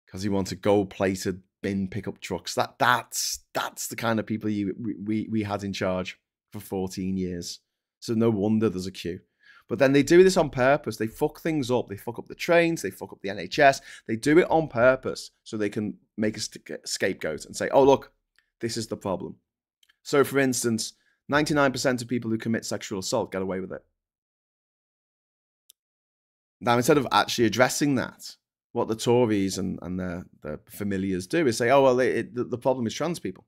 because he wanted gold-plated bin pickup trucks. That's the kind of people we had in charge for 14 years. So no wonder there's a queue. But then they do this on purpose. They fuck things up. They fuck up the trains. They fuck up the NHS. They do it on purpose so they can make a scapegoat and say, oh, look, this is the problem. So, for instance, 99% of people who commit sexual assault get away with it. Now, instead of actually addressing that, what the Tories and their familiars do is say, oh, well, the problem is trans people.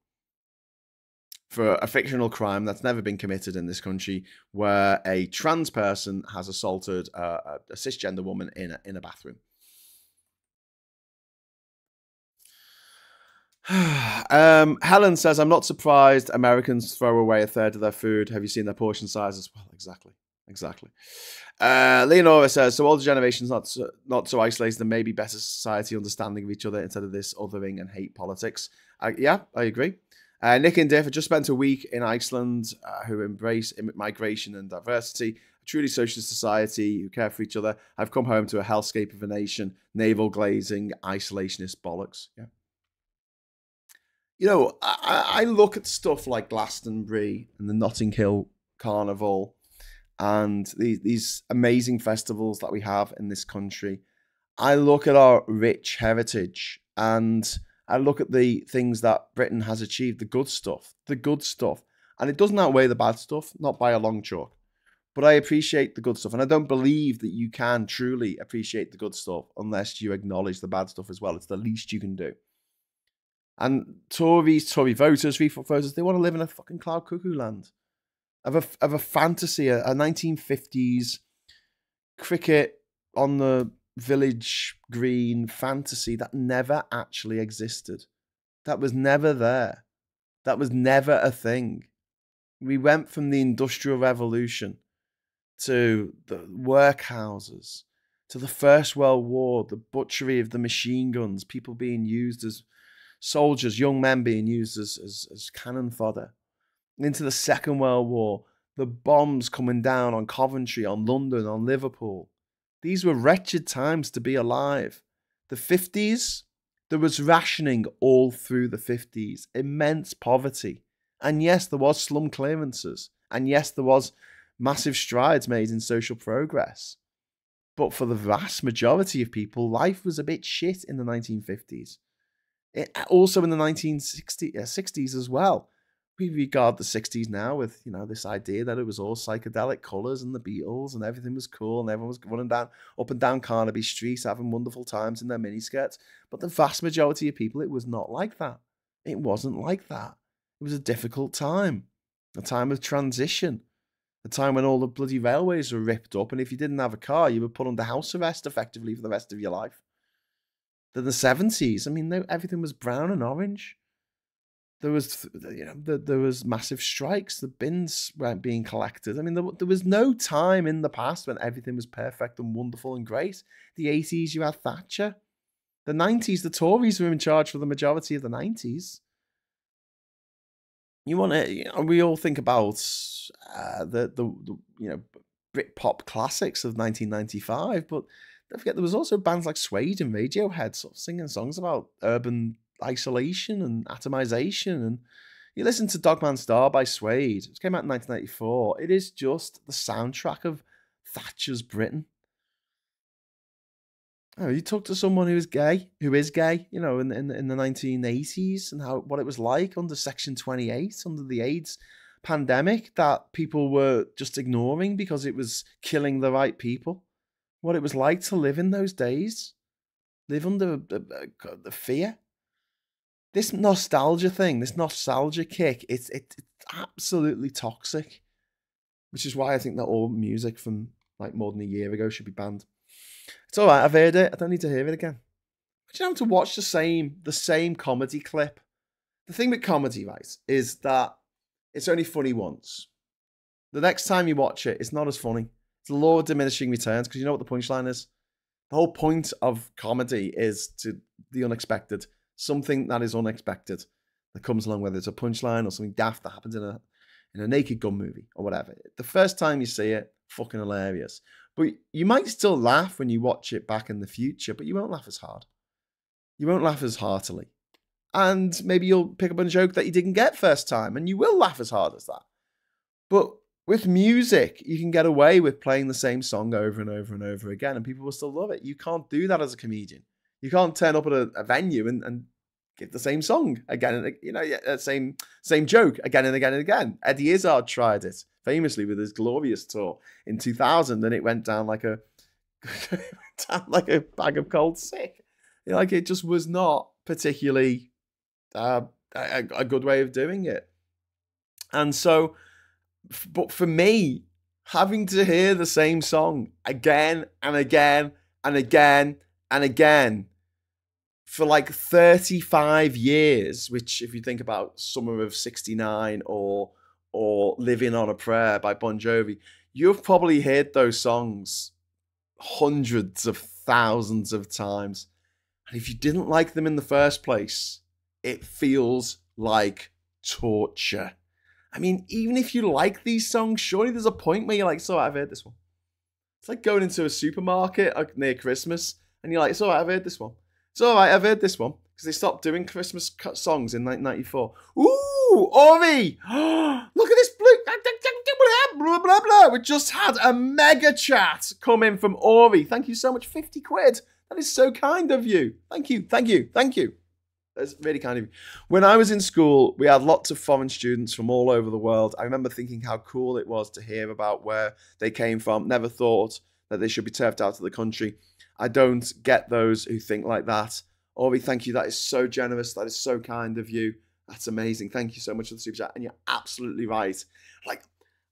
For a fictional crime that's never been committed in this country, where a trans person has assaulted a cisgender woman in a bathroom. Helen says, I'm not surprised Americans throw away a third of their food. Have you seen their portion sizes? Well, exactly. Leonora says, so older generations not so isolated and maybe better society understanding of each other instead of this othering and hate politics. Yeah, I agree. Nick and Diff have just spent a week in Iceland who embrace migration and diversity, a truly socialist society who care for each other. I've come home to a hellscape of a nation, navel glazing, isolationist bollocks. Yeah. You know, I look at stuff like Glastonbury and the Notting Hill Carnival and these amazing festivals that we have in this country. I look at our rich heritage and I look at the things that Britain has achieved, the good stuff. And it doesn't outweigh the bad stuff, not by a long chalk. But I appreciate the good stuff. And I don't believe that you can truly appreciate the good stuff unless you acknowledge the bad stuff as well. It's the least you can do. And Tory voters, reform voters, they want to live in a fucking cloud cuckoo land of a fantasy, a 1950s cricket on the village green fantasy that never actually existed. That was never there. That was never a thing. We went from the Industrial Revolution to the workhouses, to the First World War, the butchery of the machine guns, people being used as soldiers, young men being used as cannon fodder, into the Second World War, the bombs coming down on Coventry, on London, on Liverpool. These were wretched times to be alive. The 50s, there was rationing all through the 50s, immense poverty. And yes, there was slum clearances. And yes, there was massive strides made in social progress. But for the vast majority of people, life was a bit shit in the 1950s. Also in the 1960s as well. We regard the 60s now with, you know, this idea that it was all psychedelic colours and the Beatles and everything was cool and everyone was running up and down Carnaby Street having wonderful times in their miniskirts. But the vast majority of people, it was not like that. It wasn't like that. It was a difficult time. A time of transition. A time when all the bloody railways were ripped up, and if you didn't have a car, you were put under house arrest effectively for the rest of your life. Then the 70s, I mean, everything was brown and orange. There was, there was massive strikes. The bins weren't being collected. I mean, there was no time in the past when everything was perfect and wonderful and great. The 80s, you had Thatcher. The 90s, the Tories were in charge for the majority of the 90s. You want to, we all think about the Britpop classics of 1995, but don't forget there was also bands like Suede and Radiohead sort of singing songs about urban isolation and atomization. And you listen to Dogman Star by Suede, it came out in 1994. It is just the soundtrack of Thatcher's Britain. Oh, you talk to someone who is gay, in the 1980s, and what it was like under Section 28, under the AIDS pandemic, that people were just ignoring because it was killing the right people. What it was like to live in those days, live under the fear. This nostalgia thing, this nostalgia kick, it's absolutely toxic, which is why I think that all music from like more than a year ago should be banned. It's all right, I've heard it. I don't need to hear it again. But you don't have to watch the same comedy clip. The thing with comedy, right, is that it's only funny once. The next time you watch it, it's not as funny. It's the law of diminishing returns, because you know what the punchline is? The whole point of comedy is to the unexpected. Something that is unexpected that comes along, whether it's a punchline or something daft that happens in a Naked Gun movie or whatever. The first time you see it, fucking hilarious. But you might still laugh when you watch it back in the future, but you won't laugh as hard. You won't laugh as heartily. And maybe you'll pick up on a joke that you didn't get first time, and you will laugh as hard as that. But with music, you can get away with playing the same song over and over and over again, and people will still love it. You can't do that as a comedian. You can't turn up at a venue and give the same song again and same joke again and again and again. Eddie Izzard tried it famously with his Glorious tour in 2000, and it went down like a bag of cold sick. Like, it just was not particularly a good way of doing it. And so, but for me, having to hear the same song again and again and again and again for like 35 years, which if you think about Summer of 69 or Living on a Prayer by Bon Jovi, you've probably heard those songs hundreds of thousands of times. And if you didn't like them in the first place, it feels like torture. I mean, even if you like these songs, surely there's a point where you're like, so I've heard this one. It's like going into a supermarket near Christmas and you're like, so I've heard this one. It's all right, I've heard this one. Because they stopped doing Christmas songs in 1994. Ooh, Ori! Look at this blue... Blah, blah, blah. We just had a mega chat come in from Ori. Thank you so much. 50 quid. That is so kind of you. Thank you, thank you, thank you. That's really kind of you. When I was in school, we had lots of foreign students from all over the world. I remember thinking how cool it was to hear about where they came from. Never thought that they should be turfed out of the country. I don't get those who think like that. Ori, thank you. That is so generous. That is so kind of you. That's amazing. Thank you so much for the super chat. And you're absolutely right. Like,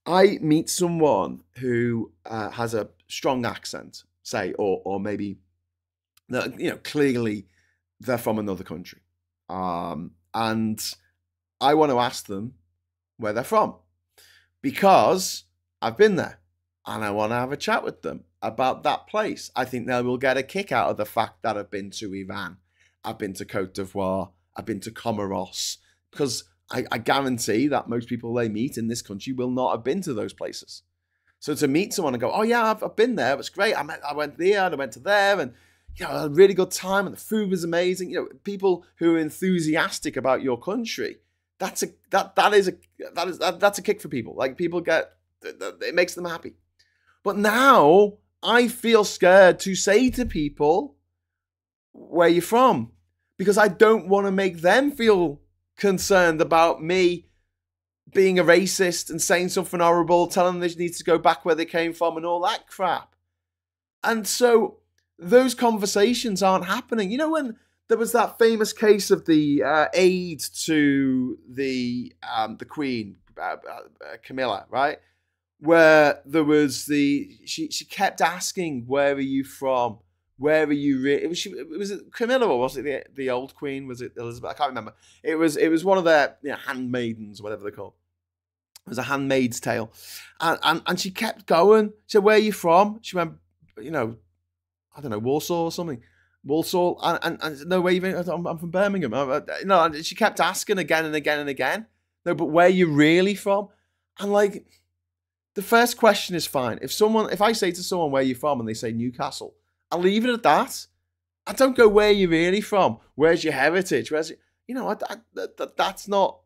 I meet someone who has a strong accent, say, or maybe, clearly they're from another country. And I want to ask them where they're from, because I've been there and I want to have a chat with them about that place. I think they will get a kick out of the fact that I've been to Iran, I've been to Cote d'Ivoire, I've been to Comoros, because I guarantee that most people they meet in this country will not have been to those places. So to meet someone and go, oh yeah, I've been there, it was great. I went there and I went to there, and I had a really good time, and the food was amazing. People who are enthusiastic about your country, that's a kick for people. Like, people it makes them happy. But now I feel scared to say to people where you're from, because I don't want to make them feel concerned about me being a racist and saying something horrible, telling them they need to go back where they came from and all that crap. And so those conversations aren't happening. When there was that famous case of the aid to the Queen, Camilla, right? Where there was she kept asking, where are you from? where are you really? Was it Camilla or was it the old queen? Was it Elizabeth? I can't remember. It was one of their handmaidens, whatever they're called. It was a Handmaid's Tale, and she kept going. She said, "Where are you from?" She went, I don't know, Warsaw or something. Walsall, and no, where you? I'm from Birmingham. No, and she kept asking again and again and again. No, but where are you really from? And like, the first question is fine. If I say to someone where you from and they say Newcastle, I'll leave it at that. I don't go where you really from. Where's your heritage? That's not.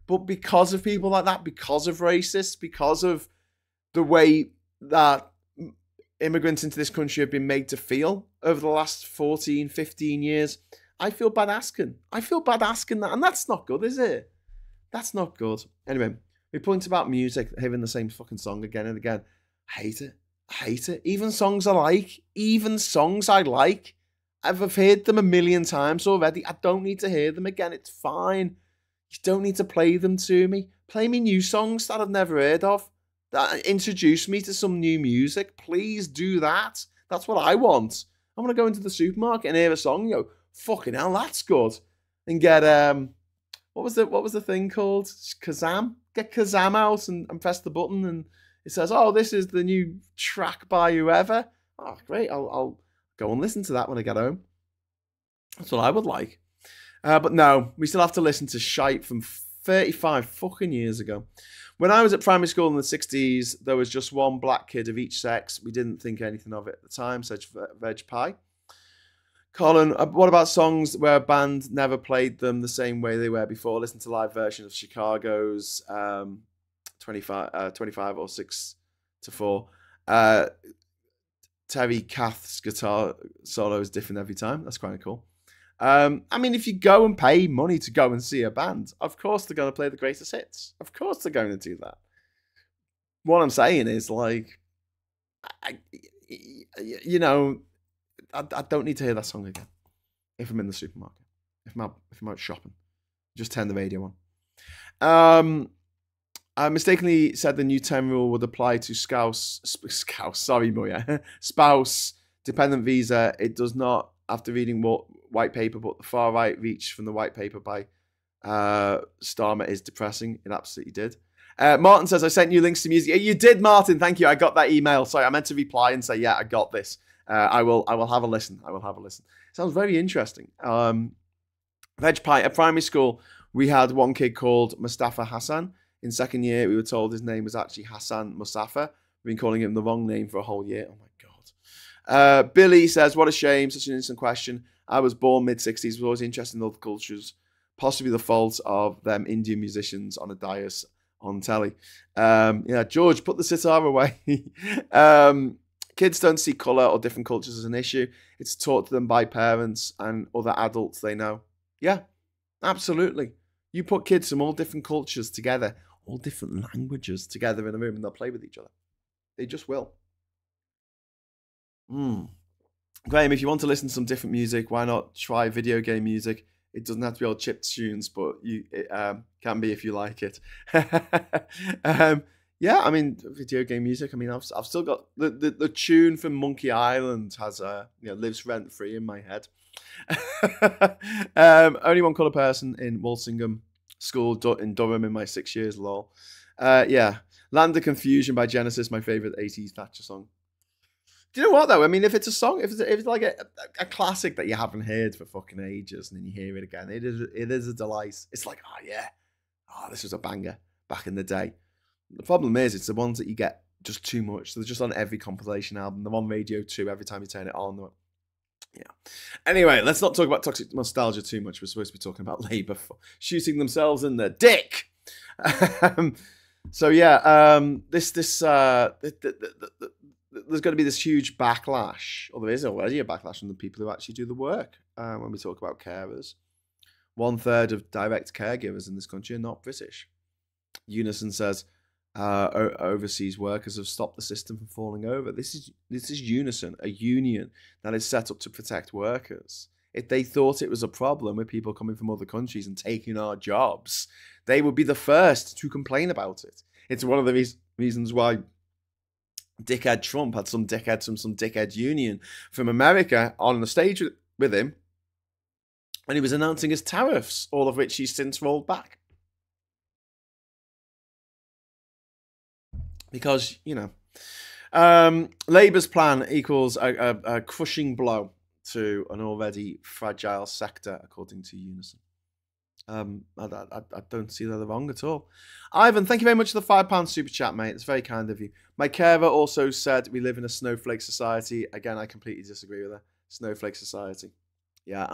But because of people like that, because of racists, because of the way that immigrants into this country have been made to feel over the last 14, 15 years, I feel bad asking. That. And that's not good, is it? That's not good. Anyway, we point about music, having the same fucking song again and again. I hate it. Even songs I like, I've heard them a million times already. I don't need to hear them again. It's fine. You don't need to play them to me. Play me new songs that I've never heard of. That introduce me to some new music. Please do that. That's what I want. I want to go into the supermarket and hear a song. Fucking hell, that's good. And get what was the thing called? Kazam. Get Kazam out and press the button and it says, "Oh, this is the new track by whoever." Oh, great. I'll go and listen to that when I get home. That's what I would like. But no, we still have to listen to shite from 35 fucking years ago. When I was at primary school in the 60s, there was just one black kid of each sex. We didn't think anything of it at the time, said Veg Pie. Colin, what about songs where a band never played them the same way they were before? Listen to live versions of Chicago's 25 or 6 to 4. Terry Kath's guitar solo is different every time. That's kind of cool. If you go and pay money to go and see a band, of course they're going to play the greatest hits. Of course they're going to do that. What I'm saying is, like, I don't need to hear that song again if I'm in the supermarket, if I'm out shopping. Just turn the radio on. I mistakenly said the new 10 rule would apply to spouse dependent visa. It does not, after reading what white paper, but the far right reach from the white paper by Starmer is depressing. It absolutely did. Martin says, I sent you links to music. You did, Martin. Thank you. I got that email. Sorry, I meant to reply and say, yeah, I got this. I will have a listen. Sounds very interesting. Veg Pie, at primary school, we had one kid called Mustafa Hassan. In second year, we were told his name was actually Hassan Mustafa. We've been calling him the wrong name for a whole year. Oh, my God. Billy says, what a shame. Such an innocent question. I was born mid-60s, was always interested in other cultures. Possibly the fault of them Indian musicians on a dais on telly. George, put the sitar away. Kids don't see colour or different cultures as an issue. It's taught to them by parents and other adults they know. Yeah, absolutely. You put kids from all different cultures together, all different languages together in a room, and they'll play with each other. They just will. Graham, if you want to listen to some different music, why not try video game music? It doesn't have to be all chip tunes, but it can be if you like it. Video game music. I've still got the tune from Monkey Island has lives rent free in my head. Only one colour person in Walsingham School in Durham in my 6 years. Lol. Land of Confusion by Genesis, my favourite 80s Thatcher song. Do you know what though? If it's a song, if it's like a classic that you haven't heard for fucking ages, and then you hear it again, it is a delight. It's like, this was a banger back in the day. The problem is, it's the ones that you get just too much. They're just on every compilation album. They're on Radio 2 every time you turn it on. Yeah. Anyway, let's not talk about toxic nostalgia too much. We're supposed to be talking about Labour shooting themselves in the dick. There's going to be this huge backlash, or there is already a backlash from the people who actually do the work. When we talk about carers, 1/3 of direct caregivers in this country are not British. Unison says overseas workers have stopped the system from falling over. This is Unison, a union that is set up to protect workers. If they thought it was a problem with people coming from other countries and taking our jobs, they would be the first to complain about it. It's one of the reasons why dickhead Trump had some dickhead from some dickhead union from America on the stage with him, and he was announcing his tariffs, all of which he's since rolled back. Because, you know, Labour's plan equals a crushing blow to an already fragile sector, according to Unison. I don't see that they're wrong at all. Ivan, thank you very much for the £5 super chat, mate. It's very kind of you. My carer also said we live in a Snowflake Society. Again, I completely disagree with her. Snowflake Society. Yeah,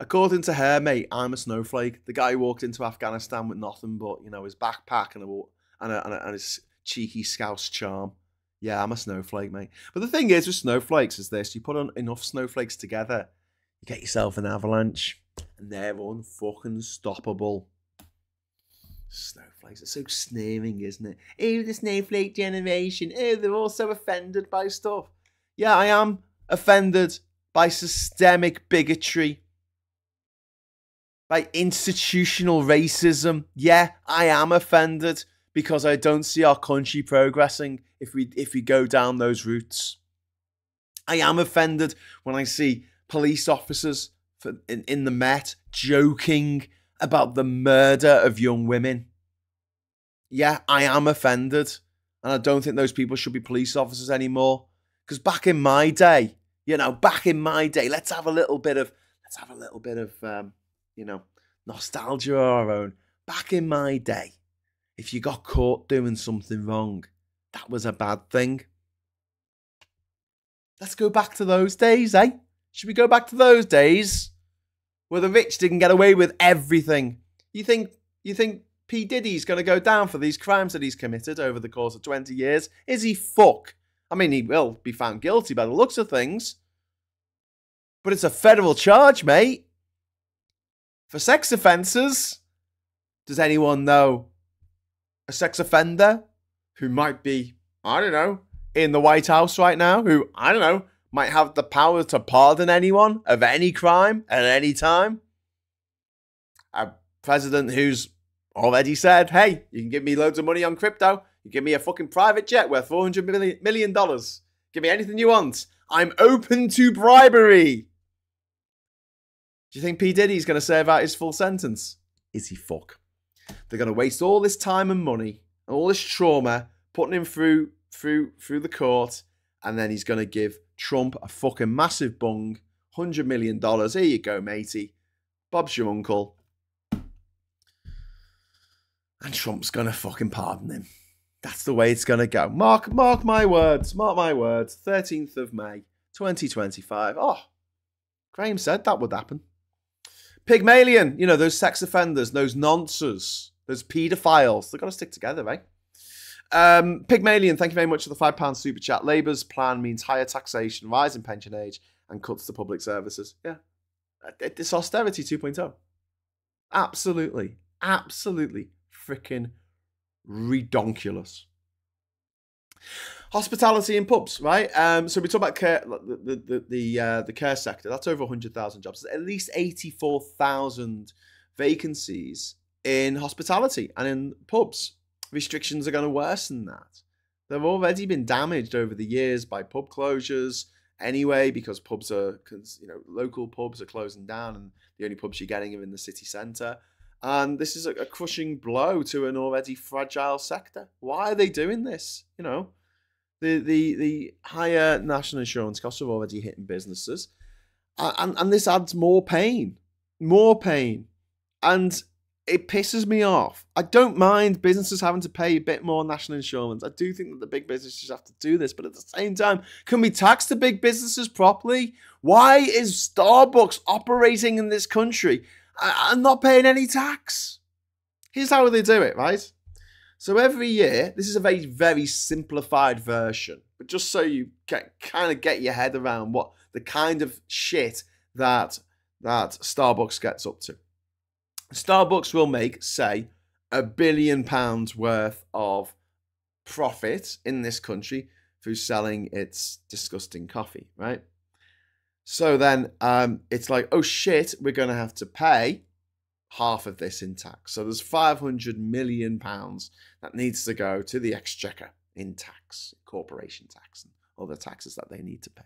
according to her, mate, I'm a snowflake. The guy who walked into Afghanistan with nothing but, you know, his backpack and his cheeky scouse charm. Yeah, I'm a snowflake, mate. But the thing is with snowflakes is this. You put on enough snowflakes together, you get yourself an avalanche, and they're unfucking stoppable. Snowflakes are so sneering, isn't it? Oh, the snowflake generation. Oh, they're all so offended by stuff. Yeah, I am offended by systemic bigotry, by institutional racism. Yeah, I am offended because I don't see our country progressing if we go down those routes. I am offended when I see police officers in the Met joking about the murder of young women. Yeah, I am offended, and I don't think those people should be police officers anymore. Because back in my day, you know, let's have a little bit of, you know, nostalgia of our own. Back in my day, if you got caught doing something wrong, that was a bad thing. Let's go back to those days, eh? Should we go back to those days where the rich didn't get away with everything? You think P. Diddy's going to go down for these crimes that he's committed over the course of 20 years? Is he fuck? I mean, he will be found guilty by the looks of things. But it's a federal charge, mate. For sex offences. Does anyone know a sex offender who might be, I don't know, in the White House right now, who, I don't know, might have the power to pardon anyone of any crime at any time? A president who's already said, hey, you can give me loads of money on crypto. You give me a fucking private jet worth $400 million. Give me anything you want. I'm open to bribery. Do you think P. Diddy's going to serve out his full sentence? Is he fuck? They're going to waste all this time and money, all this trauma, putting him through the court, and then he's going to give Trump a fucking massive bung, $100 million. Here you go, matey. Bob's your uncle. And Trump's going to fucking pardon him. That's the way it's going to go. Mark my words. Mark my words. 13th of May, 2025. Oh, Graham said that would happen. Pygmalion, you know, those sex offenders, those nonces, those paedophiles, they've got to stick together, right? Pygmalion, thank you very much for the £5 super chat. Labour's plan means higher taxation, rise in pension age, and cuts to public services. Yeah. It's austerity 2.0. Absolutely. Absolutely freaking redonkulous. Hospitality and pubs, right? So we talk about care, the care sector. That's over 100,000 jobs. There's at least 84,000 vacancies in hospitality and in pubs. Restrictions are going to worsen that. They've already been damaged over the years by pub closures anyway, because pubs are, you know, local pubs are closing down, and the only pubs you're getting are in the city centre. And this is a crushing blow to an already fragile sector. Why are they doing this? You know, the higher national insurance costs are already hitting businesses, and this adds more pain, and it pisses me off. I don't mind businesses having to pay a bit more national insurance. I do think that the big businesses have to do this, but at the same time, can we tax the big businesses properly? Why is Starbucks operating in this country and not paying any tax? Here's how they do it, right? So every year, this is a very, very simplified version, but just so you kind of get your head around what the kind of shit that Starbucks gets up to. Starbucks will make, say, £1 billion worth of profit in this country through selling its disgusting coffee, right? So then it's like, oh shit, we're going to have to pay half of this in tax. So there's £500 million that needs to go to the exchequer in tax, corporation tax, and other taxes that they need to pay.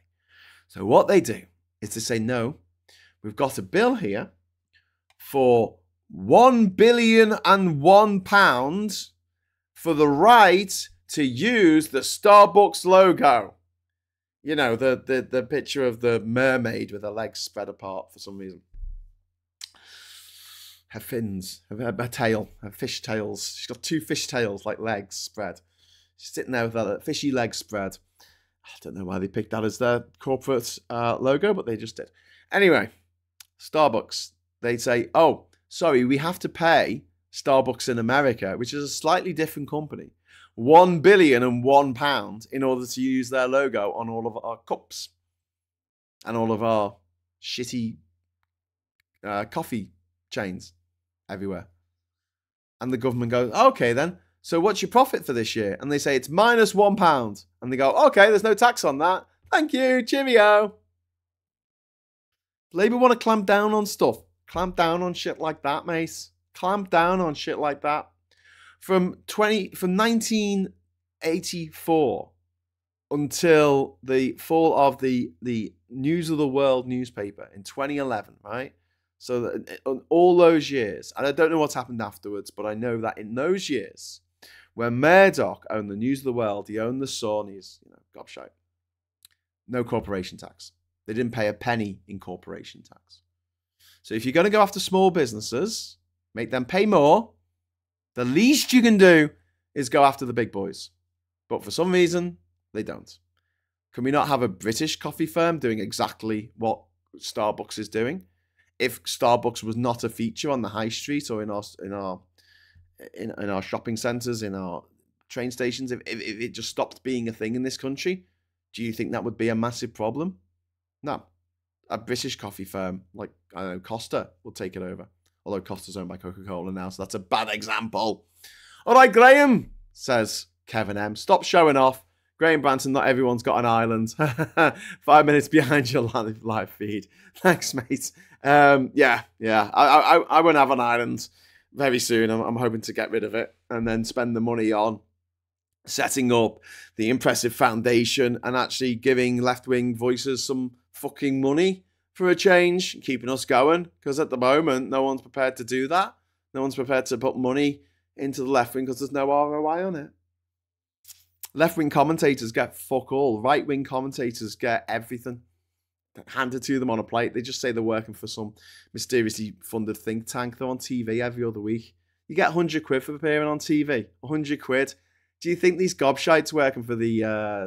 So what they do is to say, no, we've got a bill here for £1,000,000,001 for the right to use the Starbucks logo. You know, the picture of the mermaid with her legs spread apart for some reason. Her fins, her tail, her fish tails. She's got 2 fish tails like legs spread. She's sitting there with her fishy legs spread. I don't know why they picked that as their corporate logo, but they just did. Anyway, Starbucks, they say, oh, sorry, we have to pay Starbucks in America, which is a slightly different company, £1,000,000,001 in order to use their logo on all of our cups and all of our shitty coffee chains everywhere. And the government goes, okay then, so what's your profit for this year? And they say it's -£1. And they go, okay, there's no tax on that. Thank you, cheerio. Labour want to clamp down on stuff. Clamp down on shit like that, mate. Clamp down on shit like that. From 1984 until the fall of the News of the World newspaper in 2011, right? So all those years, and I don't know what's happened afterwards, but I know that in those years, when Murdoch owned the News of the World, he owned the Sun, he's, you know, gobshite. No corporation tax. They didn't pay a penny in corporation tax. So if you're going to go after small businesses, make them pay more, the least you can do is go after the big boys. But for some reason, they don't. Can we not have a British coffee firm doing exactly what Starbucks is doing? If Starbucks was not a feature on the high street or in our shopping centres, in our train stations, if it just stopped being a thing in this country, do you think that would be a massive problem? No. A British coffee firm like, I don't know, Costa will take it over. Although Costa's owned by Coca-Cola now, so that's a bad example. All right, Graham, says Kevin M. Stop showing off. Graham Branson, not everyone's got an island. 5 minutes behind your live feed. Thanks, mate. Yeah. I won't have an island very soon. I'm hoping to get rid of it and then spend the money on setting up the impressive foundation and actually giving left-wing voices some fucking money for a change, keeping us going. Because at the moment, no one's prepared to do that. No one's prepared to put money into the left-wing because there's no ROI on it. Left-wing commentators get fuck all. Right-wing commentators get everything handed to them on a plate. They just say they're working for some mysteriously funded think tank. They're on TV every other week. You get 100 quid for appearing on TV. 100 quid. Do you think these gobshites working for the,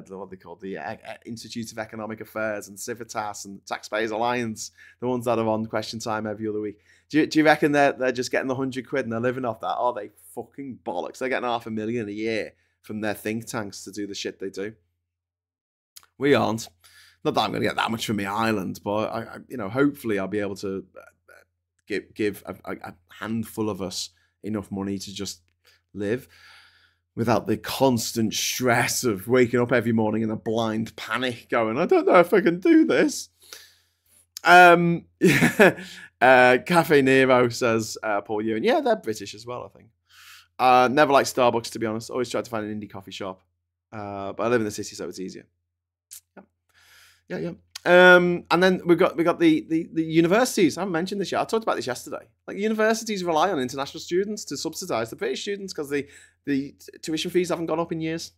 what they call the Institute of Economic Affairs and Civitas and Taxpayers Alliance, the ones that are on Question Time every other week, do you reckon they're just getting the 100 quid and they're living off that? Oh, they fucking bollocks. They're getting $500,000 a year from their think tanks to do the shit they do. We aren't. Not that I'm going to get that much from my island, but I hopefully I'll be able to give a handful of us enough money to just live without the constant stress of waking up every morning in a blind panic going, I don't know if I can do this. Cafe Nero says, Paul Ewan. Yeah, they're British as well, I think. Never liked Starbucks, to be honest. Always tried to find an indie coffee shop. But I live in the city, so it's easier. Yeah. And then we've got the universities. I haven't mentioned this yet. I talked about this yesterday. Like, universities rely on international students to subsidise the British students because the tuition fees haven't gone up in years.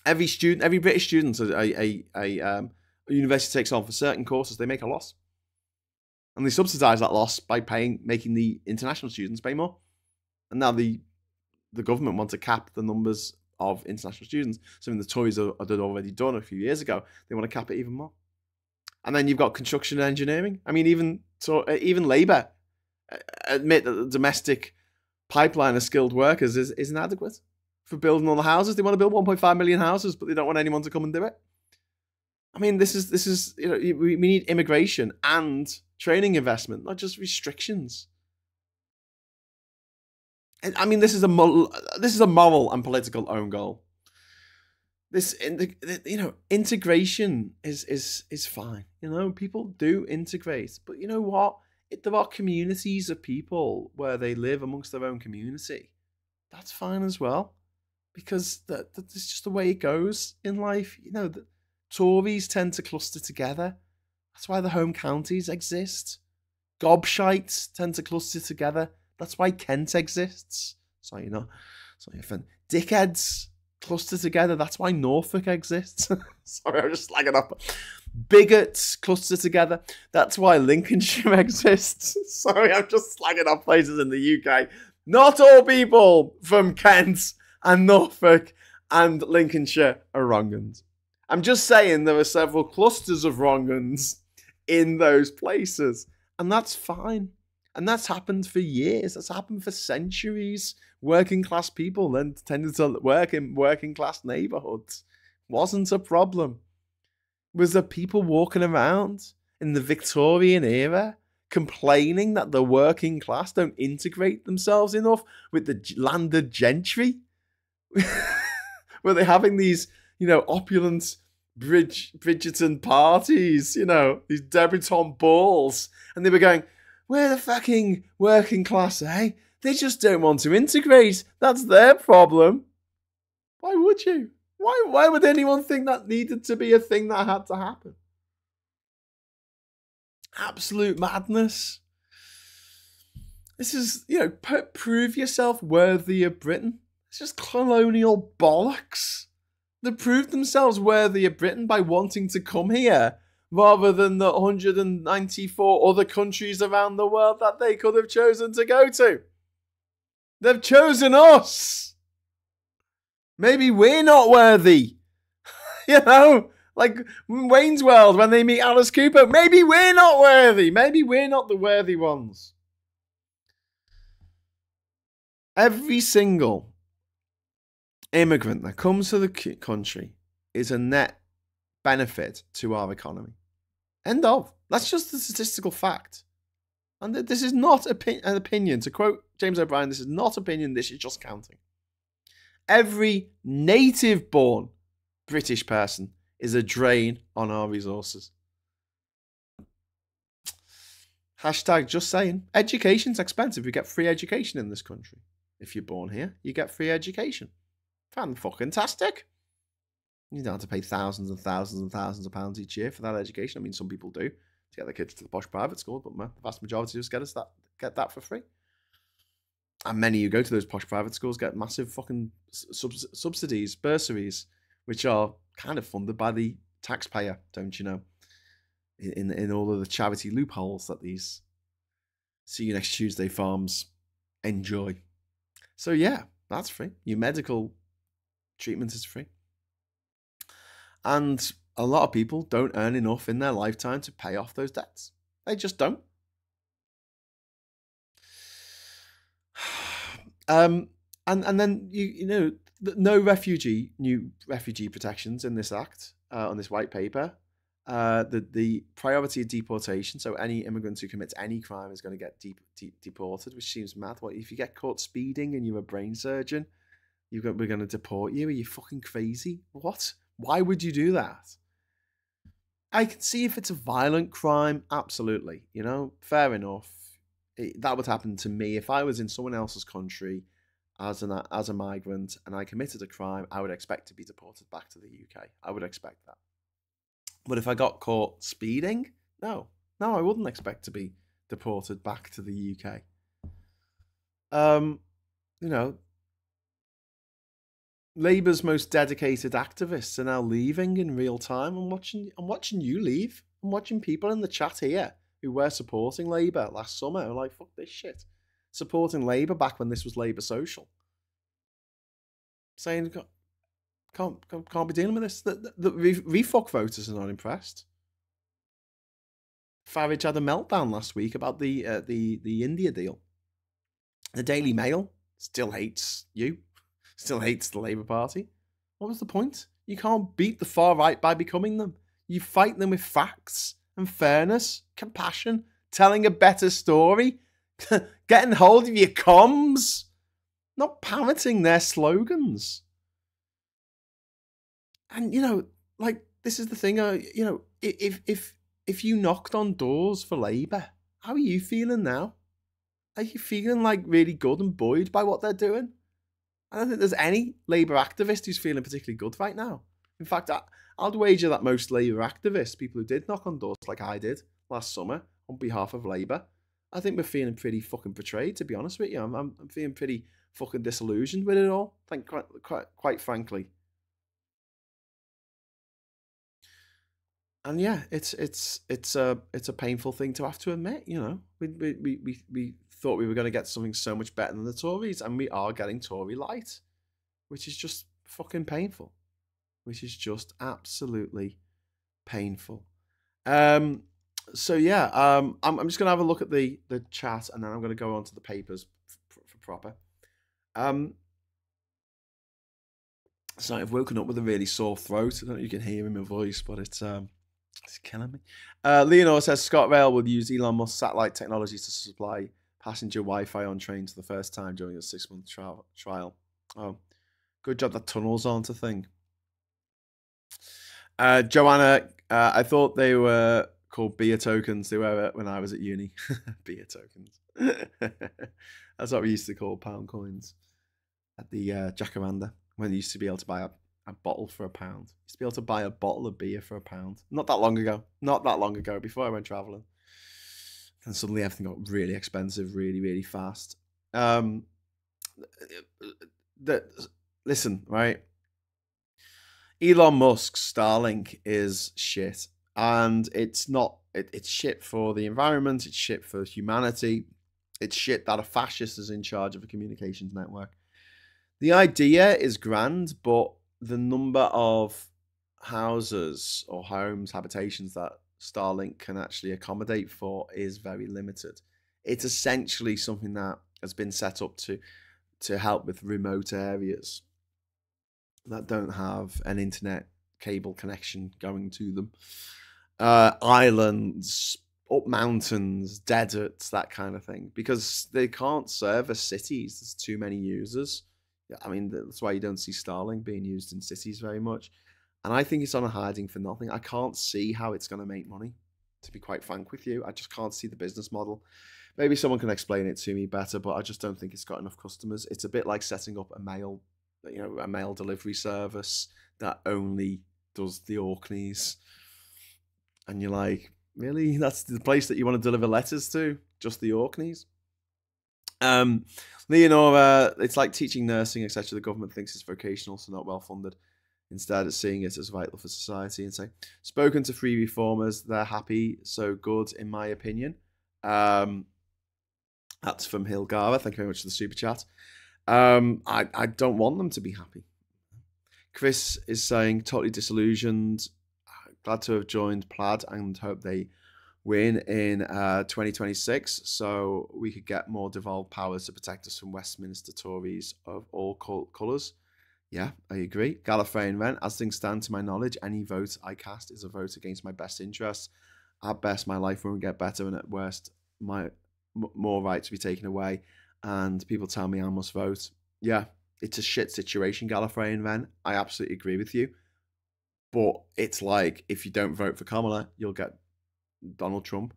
Every British student a university takes on for certain courses, they make a loss, and they subsidise that loss by making the international students pay more. And now the government want to cap the numbers of international students, something the Tories had already done a few years ago. They want to cap it even more. And then you've got construction and engineering. I mean, even Labour admit that the domestic pipeline of skilled workers is inadequate for building all the houses. They want to build 1.5 million houses, but they don't want anyone to come and do it. I mean, this is we need immigration and training investment, not just restrictions. I mean, this is a moral and political own goal. Integration is fine. People do integrate, but you know what? If there are communities of people where they live amongst their own community, that's fine as well. because that's just the way it goes in life. You know, the Tories tend to cluster together. That's why the home counties exist. Gobshites tend to cluster together. That's why Kent exists. So you know, dickheads cluster together. That's why Norfolk exists. Sorry, I'm just slagging up. Bigots cluster together. That's why Lincolnshire exists. Sorry, I'm just slagging up places in the UK. Not all people from Kent and Norfolk and Lincolnshire are wrong'uns. I'm just saying there are several clusters of wrong'uns in those places. And that's fine. And that's happened for years. That's happened for centuries. Working class people then tended to work in working class neighborhoods. Wasn't a problem. Was there people walking around in the Victorian era complaining that the working class don't integrate themselves enough with the landed gentry? Were they having these, opulent Bridgerton parties, these debutante balls, and they were going, we're the fucking working class, eh? They just don't want to integrate. That's their problem. Why would you? Why would anyone think that needed to be a thing that had to happen? Absolute madness. This is, prove yourself worthy of Britain. It's just colonial bollocks. They proved themselves worthy of Britain by wanting to come here rather than the 194 other countries around the world that they could have chosen to go to. They've chosen us. Maybe we're not worthy. Like Wayne's World when they meet Alice Cooper. Maybe we're not worthy. Maybe we're not the worthy ones. Every single immigrant that comes to the country is a net benefit to our economy. End of. That's just a statistical fact. And this is not an opinion. To quote James O'Brien, this is not opinion, this is just counting. Every native-born British person is a drain on our resources. Hashtag just saying. Education's expensive. You get free education in this country. If you're born here, you get free education. Fan-fucking-tastic. You don't have to pay thousands and thousands and thousands of pounds each year for that education. I mean, some people do to get their kids to the posh private school, but the vast majority just get that for free. And many who go to those posh private schools get massive fucking subsidies, bursaries, which are kind of funded by the taxpayer, don't you know? In all of the charity loopholes that these See You Next Tuesday farms enjoy. So yeah, that's free. Your medical treatment is free. And a lot of people don't earn enough in their lifetime to pay off those debts. They just don't. And then no new refugee protections in this act on this white paper. The priority of deportation. So any immigrant who commits any crime is going to get deported, which seems mad. What if you get caught speeding and you're a brain surgeon? We're going to deport you? Are you fucking crazy? What? Why would you do that? I can see if it's a violent crime, absolutely. Fair enough. That would happen to me if I was in someone else's country as a migrant and I committed a crime. I would expect to be deported back to the UK. I would expect that. But if I got caught speeding, no, I wouldn't expect to be deported back to the UK. Labour's most dedicated activists are now leaving in real time. I'm watching you leave. I'm watching people in the chat here who were supporting Labour last summer are like, fuck this shit. Supporting Labour back when this was Labour Social. Saying, can't be dealing with this. The refuck voters are not impressed. Farage had a meltdown last week about the India deal. The Daily Mail still hates you. Still hates the Labour Party. What was the point? You can't beat the far right by becoming them. You fight them with facts and fairness, compassion, telling a better story, getting hold of your comms, not parroting their slogans. And, this is the thing, if you knocked on doors for Labour, how are you feeling now? Are you feeling like really good and buoyed by what they're doing? I don't think there's any Labour activist who's feeling particularly good right now. In fact, I'd wager that most Labour activists, people who did knock on doors like I did last summer on behalf of Labour, I think we're feeling pretty fucking betrayed, to be honest with you. I'm feeling pretty fucking disillusioned with it all, quite frankly. And yeah, it's a painful thing to have to admit. You know, we thought we were going to get something so much better than the Tories, and we are getting Tory light, which is just fucking painful. Which is just absolutely painful. So yeah, I'm just gonna have a look at the chat, and then I'm gonna go on to the papers for proper. So I've woken up with a really sore throat. I don't know if you can hear in my voice, but it's killing me. Leonor says ScotRail will use Elon Musk's satellite technology to supply passenger Wi-Fi on trains for the first time during a 6-month trial. Oh, good job that tunnels aren't a thing. Joanna, I thought they were called beer tokens. They were when I was at uni. Beer tokens. That's what we used to call pound coins at the Jacaranda, when you used to be able to buy a bottle for £1. You used to be able to buy a bottle of beer for £1. Not that long ago. Not that long ago, before I went travelling. And suddenly everything got really expensive, really, really fast. Listen, right? Elon Musk's Starlink is shit, and it's not. It's shit for the environment. It's shit for humanity. It's shit that a fascist is in charge of a communications network. The idea is grand, but the number of houses or homes, habitations that Starlink can actually accommodate for is very limited. It's essentially something that has been set up to help with remote areas that don't have an internet cable connection going to them. Islands, up mountains, deserts, that kind of thing, because they can't service cities. There's too many users. I mean, that's why you don't see Starlink being used in cities very much. And I think it's on a hiding for nothing. I can't see how it's going to make money, to be quite frank with you. I just can't see the business model. Maybe someone can explain it to me better, but I just don't think it's got enough customers. It's a bit like setting up a mail delivery service that only does the Orkneys. And you're like, really? That's the place that you want to deliver letters to? Just the Orkneys? Leonora, it's like teaching nursing, etc. The government thinks it's vocational, so not well funded. Instead, it's seeing it as vital for society. And say, spoken to free reformers, they're happy, so good, in my opinion. That's from Hilgara. Thank you very much for the super chat. I don't want them to be happy. Chris is saying, totally disillusioned. Glad to have joined Plaid and hope they win in 2026 so we could get more devolved powers to protect us from Westminster Tories of all colours. Yeah, I agree. Gallifrey and Rent, as things stand, to my knowledge, any vote I cast is a vote against my best interests. At best, my life won't get better, and at worst, my more rights will be taken away, and people tell me I must vote. Yeah, it's a shit situation, Gallifrey and Rent. I absolutely agree with you. But it's like, if you don't vote for Kamala, you'll get Donald Trump.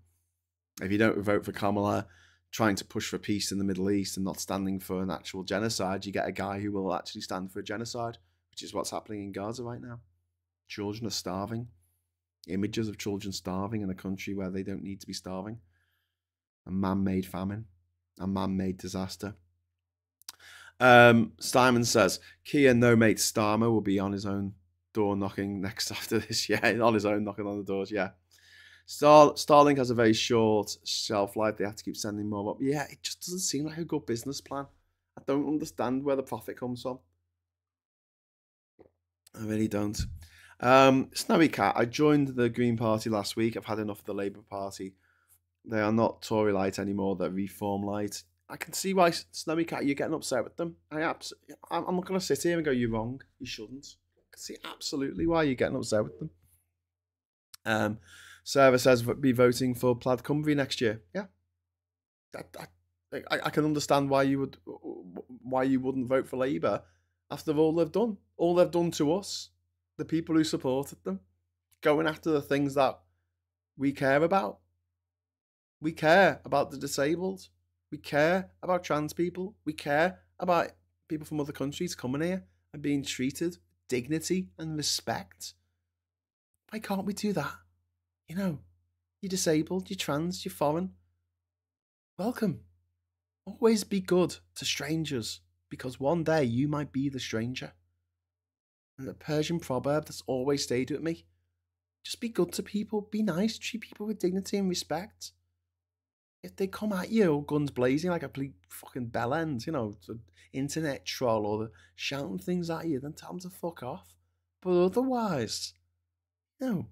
If you don't vote for Kamala trying to push for peace in the Middle East and not standing for an actual genocide, you get a guy who will actually stand for a genocide, which is what's happening in Gaza right now. Children are starving. Images of children starving in a country where they don't need to be starving. A man-made famine. A man-made disaster. Simon says, Keir no mate Starmer will be on his own door knocking next after this. Yeah, on his own knocking on the doors, yeah. Starlink has a very short shelf life. They have to keep sending more up. Yeah, it just doesn't seem like a good business plan. I don't understand where the profit comes from. I really don't. Snowy Cat, I joined the Green Party last week. I've had enough of the Labour Party. They are not Tory light anymore. They're Reform light. I can see why, Snowy Cat, you're getting upset with them. I'm not going to sit here and go, you're wrong. You shouldn't. I can see absolutely why you're getting upset with them. Sarah says be voting for Plaid Cymru next year. Yeah, I can understand why you wouldn't vote for Labour after all they've done. All they've done to us, the people who supported them, going after the things that we care about. We care about the disabled. We care about trans people. We care about people from other countries coming here and being treated with dignity and respect. Why can't we do that? You know, you're disabled, you're trans, you're foreign. Welcome. Always be good to strangers, because one day you might be the stranger. And the Persian proverb that's always stayed with me: just be good to people, be nice, treat people with dignity and respect. If they come at you, guns blazing like a complete fucking bell end, you know, the internet troll, or the shouting things at you, then tell them to fuck off. But otherwise, you know,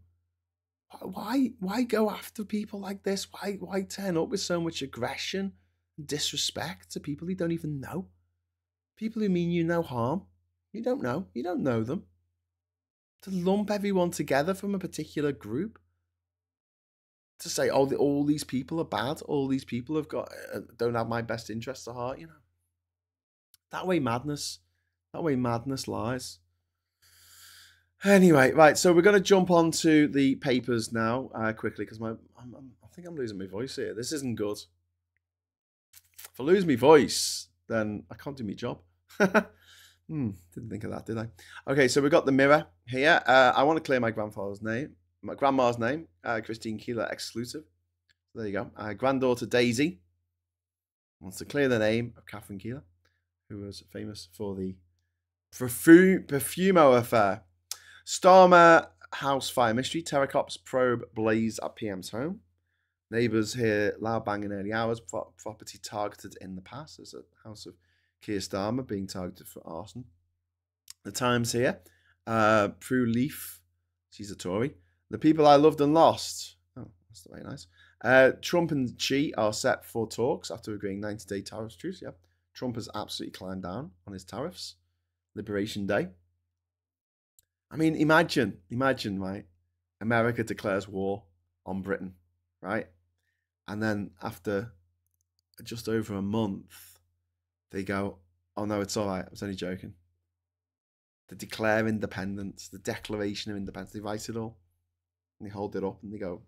why go after people like this? Why turn up with so much aggression and disrespect to people you don't even know? People who mean you no harm. You don't know them. To lump everyone together from a particular group, to say, oh, all these people are bad, all these people have got don't have my best interests at heart, you know. That way madness lies. Anyway, right, so we're going to jump on to the papers now quickly, because I think I'm losing my voice here. This isn't good. If I lose my voice, then I can't do my job. Didn't think of that, did I? Okay, so we've got the Mirror here. I want to clear my grandma's name, Christine Keeler exclusive. So there you go. Granddaughter Daisy wants to clear the name of Catherine Keeler, who was famous for the Profumo affair. Starmer house fire mystery. Terror cops probe blaze at PM's home. Neighbours hear loud banging early hours. Property targeted in the past. There's a house of Keir Starmer being targeted for arson. The Times here. Prue Leaf. She's a Tory. The people I loved and lost. Oh, that's very nice. Trump and Xi are set for talks after agreeing 90-day tariffs truce. Yeah. Trump has absolutely climbed down on his tariffs. Liberation Day. I mean, imagine, right? America declares war on Britain, right? And then after just over a month, they go, oh no, it's all right. I was only joking. They declare independence, the Declaration of Independence. They write it all and they hold it up and they go,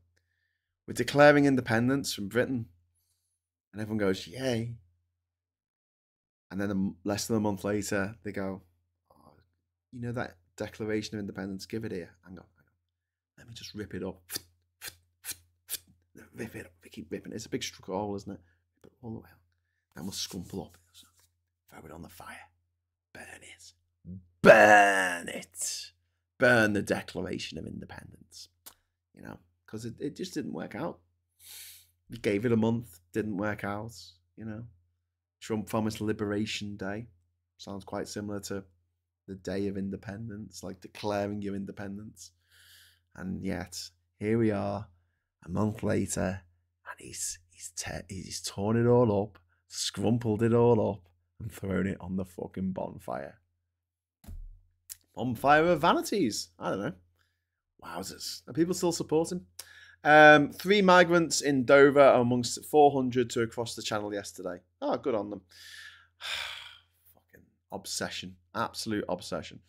we're declaring independence from Britain. And everyone goes, yay. And then less than a month later, they go, oh, you know that Declaration of Independence, give it here. Hang on. Let me just rip it up. Rip it up. We keep ripping it. It's a big scroll, isn't it? Rip it all the way up. Then we'll scrumple up. Throw it on the fire. Burn it. Burn it. Burn the Declaration of Independence. You know, because it just didn't work out. We gave it a month. Didn't work out. You know. Trump promised Liberation Day. Sounds quite similar to the Day of Independence, like declaring your independence. And yet, here we are, a month later, and he's torn it all up, scrumpled it all up, and thrown it on the fucking bonfire. Bonfire of vanities. I don't know. Wowzers. Are people still supporting? 3 migrants in Dover are amongst 400 to across the channel yesterday. Oh, good on them. Fucking obsession. Absolute obsession.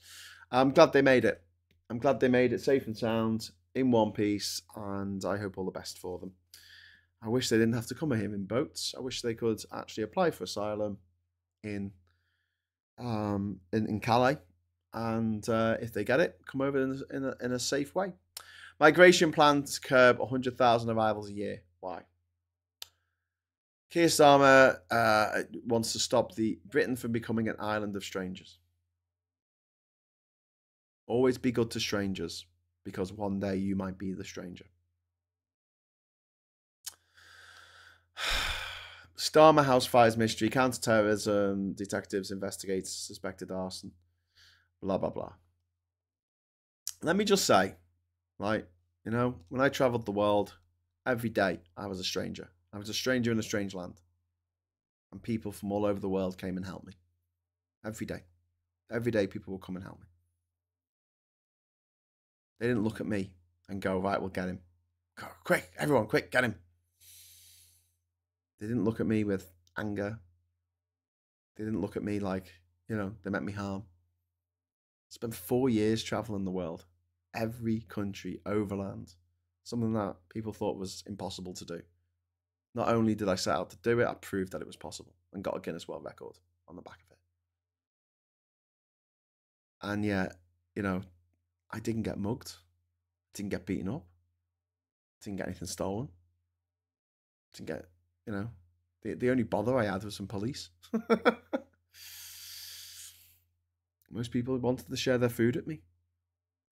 I'm glad they made it. I'm glad they made it safe and sound in one piece, and I hope all the best for them. I wish they didn't have to come here in boats. I wish they could actually apply for asylum in Calais, and if they get it, come over in a safe way. Migration plan to curb 100,000 arrivals a year. Why? Keir Starmer wants to stop Britain from becoming an island of strangers. Always be good to strangers, because one day you might be the stranger. Starmer house fires mystery. Counter-terrorism. Detectives investigate suspected arson. Blah, blah, blah. Let me just say, right, you know, when I travelled the world, every day I was a stranger. I was a stranger in a strange land. And people from all over the world came and helped me. Every day. Every day people would come and help me. They didn't look at me and go, right, we'll get him. Go, quick, everyone, quick, get him. They didn't look at me with anger. They didn't look at me like, you know, they meant me harm. I spent 4 years traveling the world. Every country, overland. Something that people thought was impossible to do. Not only did I set out to do it, I proved that it was possible and got a Guinness World Record on the back of it. And yet, you know, I didn't get mugged. Didn't get beaten up. Didn't get anything stolen. Didn't get, you know, the only bother I had was some police. Most people wanted to share their food with me.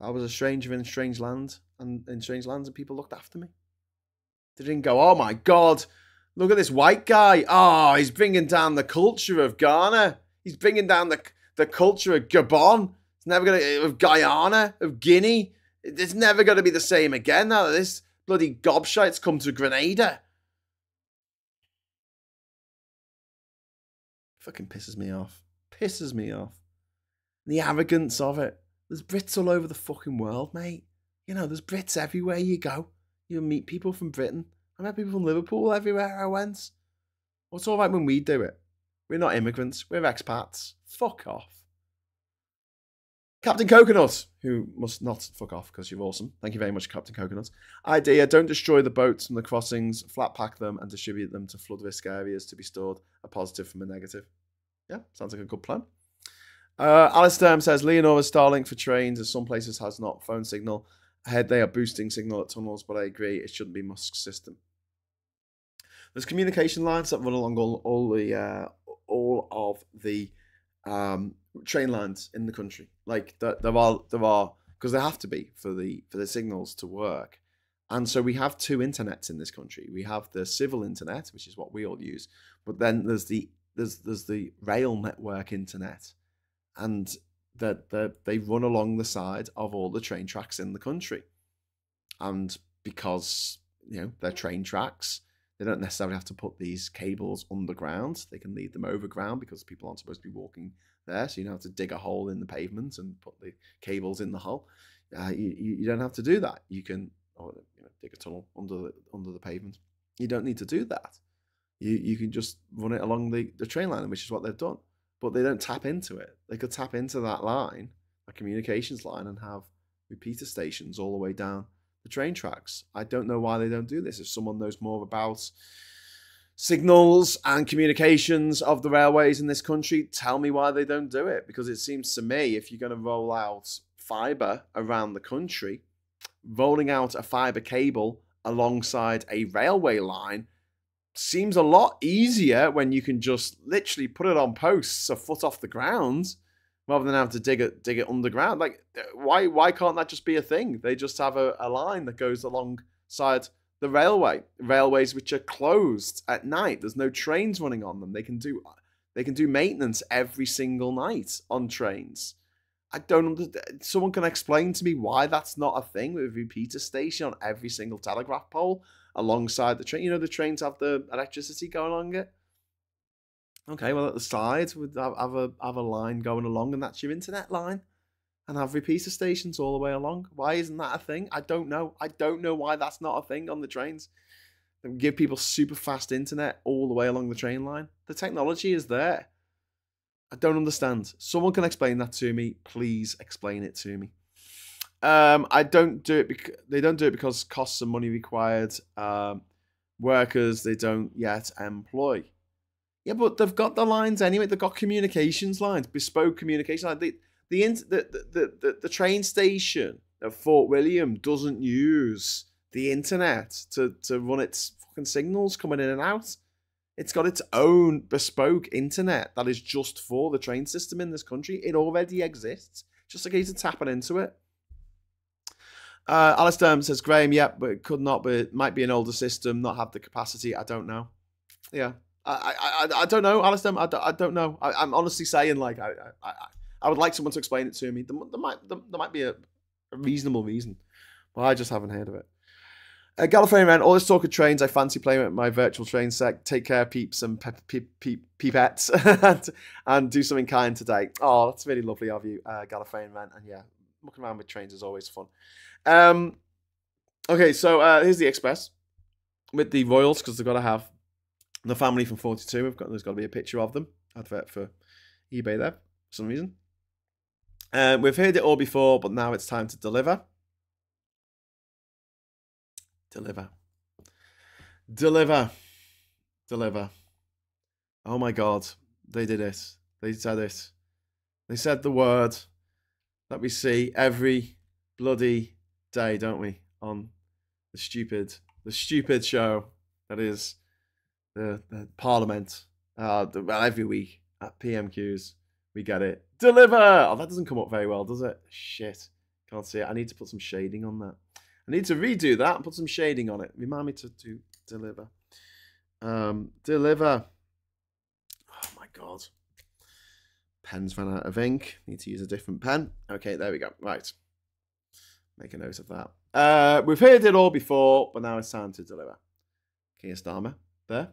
I was a stranger in strange lands, and people looked after me. They didn't go, oh my God, look at this white guy. Oh, he's bringing down the culture of Ghana. He's bringing down the culture of Gabon. It's never going to, of Guyana, of Guinea. It's never going to be the same again now that this bloody gobshite's come to Grenada. Fucking pisses me off. Pisses me off. The arrogance of it. There's Brits all over the fucking world, mate. You know, there's Brits everywhere you go. You'll meet people from Britain. I met people from Liverpool everywhere I went. What's all right when we do it? We're not immigrants. We're expats. Fuck off. Captain Coconut, who must not fuck off because you're awesome. Thank you very much, Captain Coconut. Idea, don't destroy the boats and the crossings. Flat pack them and distribute them to flood risk areas to be stored. A positive from a negative. Yeah, sounds like a good plan. Alistair says, Leonora's Starlink for trains, as some places has not phone signal. Ahead, they are boosting signal at tunnels, but I agree it shouldn't be Musk's system. There's communication lines that run along all of the train lines in the country. Like there are because there have to be for the signals to work. And so we have two internets in this country. We have the civil internet, which is what we all use, but then there's the rail network internet. And that they run along the side of all the train tracks in the country. And because, you know, they're train tracks, they don't necessarily have to put these cables underground. They can leave them overground because people aren't supposed to be walking there. So you don't have to dig a hole in the pavement and put the cables in the hole. You don't have to do that. You can dig a tunnel under the pavement. You don't need to do that. You can just run it along the train line, which is what they've done. But they don't tap into it. They could tap into that line, a communications line, and have repeater stations all the way down the train tracks. I don't know why they don't do this. If someone knows more about signals and communications of the railways in this country, tell me why they don't do it. Because it seems to me, if you're going to roll out fibre around the country, rolling out a fibre cable alongside a railway line seems a lot easier when you can just literally put it on posts a foot off the ground rather than have to dig it underground. Like, why can't that just be a thing? They just have a line that goes alongside the railways which are closed at night. There's no trains running on them. They can do maintenance every single night on trains. I don't understand. Someone can explain to me why that's not a thing with a repeater station on every single telegraph pole alongside the train. You know, the trains have the electricity going along it. Okay, well, at the side would have a line going along, and that's your internet line, and have repeater stations all the way along. Why isn't that a thing? I don't know. I don't know why that's not a thing on the trains. They give people super fast internet all the way along the train line. The technology is there. I don't understand. Someone can explain that to me. Please explain it to me. I don't do it. They don't do it because costs and money required. Workers they don't yet employ. Yeah, but they've got the lines anyway. They've got communications lines, bespoke communication lines. The train station at Fort William doesn't use the internet to run its fucking signals coming in and out. It's got its own bespoke internet that is just for the train system in this country. It already exists. Just a case of tapping into it. Alistair says, Graham, yeah, but it could not, but it might be an older system, not have the capacity. I don't know. Yeah. I don't know, Alistair. I don't know. I'm honestly saying, like, I would like someone to explain it to me. There might be a reasonable reason, but I just haven't heard of it. Gallifrey man, all this talk of trains, I fancy playing with my virtual train set. Take care, peeps and peepettes, and do something kind today. Oh, that's really lovely of you, Gallifrey man. And yeah, looking around with trains is always fun. Okay, so here's the Express with the royals, because they've got to have the family from 42. There's got to be a picture of them. Advert for eBay there for some reason. We've heard it all before, but now it's time to deliver. Deliver. Oh my God. They did it. They said it. They said the word. that we see every bloody day, don't we? On the stupid show that is the Parliament. Well, every week at PMQs, we get it. Deliver! Oh, that doesn't come up very well, does it? Shit. Can't see it. I need to put some shading on that. I need to redo that and put some shading on it. Remind me to deliver. Deliver. Oh my God. Pen's run out of ink. Need to use a different pen. Okay, there we go. Right. Make a note of that. We've heard it all before, but now it's time to deliver. Keir Starmer, there.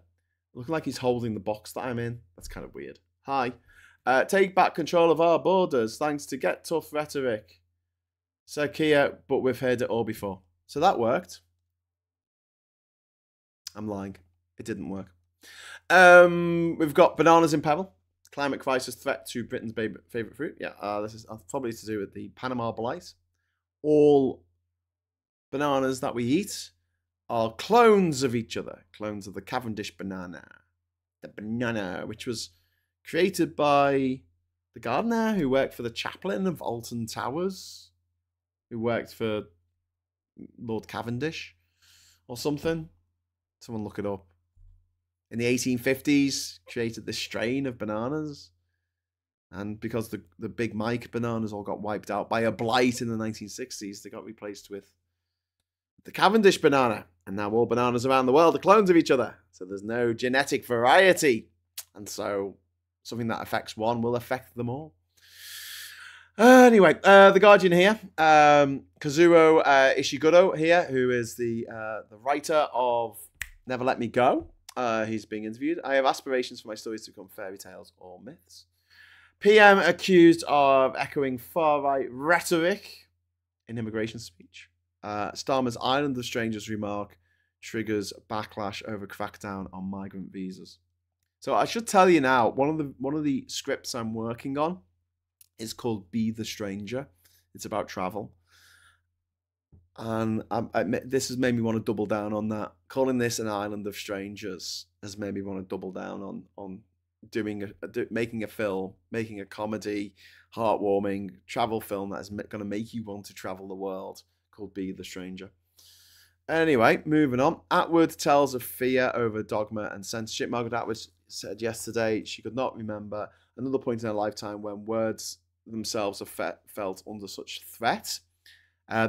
Looking like he's holding the box that I'm in. That's kind of weird. Hi. Take back control of our borders thanks to Get Tough rhetoric. Said Keir, but we've heard it all before. So that worked. I'm lying. It didn't work. We've got bananas in peril. Climate crisis threat to Britain's favourite fruit. Yeah, this is probably to do with the Panama blight. All bananas that we eat are clones of each other. Clones of the Cavendish banana. The banana, which was created by the gardener who worked for the chaplain of Alton Towers, who worked for Lord Cavendish or something. Someone look it up. In the 1850s, created this strain of bananas. And because the Big Mike bananas all got wiped out by a blight in the 1960s, they got replaced with the Cavendish banana. And now all bananas around the world are clones of each other. So there's no genetic variety. And so something that affects one will affect them all. Anyway, The Guardian here. Kazuo Ishiguro here, who is the writer of Never Let Me Go. He's being interviewed. I have aspirations for my stories to become fairy tales or myths. PM accused of echoing far-right rhetoric in immigration speech. Starmer's Island of Strangers remark triggers backlash over crackdown on migrant visas. So I should tell you now, one of the scripts I'm working on is called Be the Stranger. It's about travel. And this has made me want to double down on that. Calling this an island of strangers has made me want to double down on making a film, making a comedy, heartwarming travel film that is going to make you want to travel the world, called Be the Stranger. Anyway, moving on. Atwood tells of fear over dogma and censorship. Margaret Atwood said yesterday she could not remember another point in her lifetime when words themselves are felt under such threat.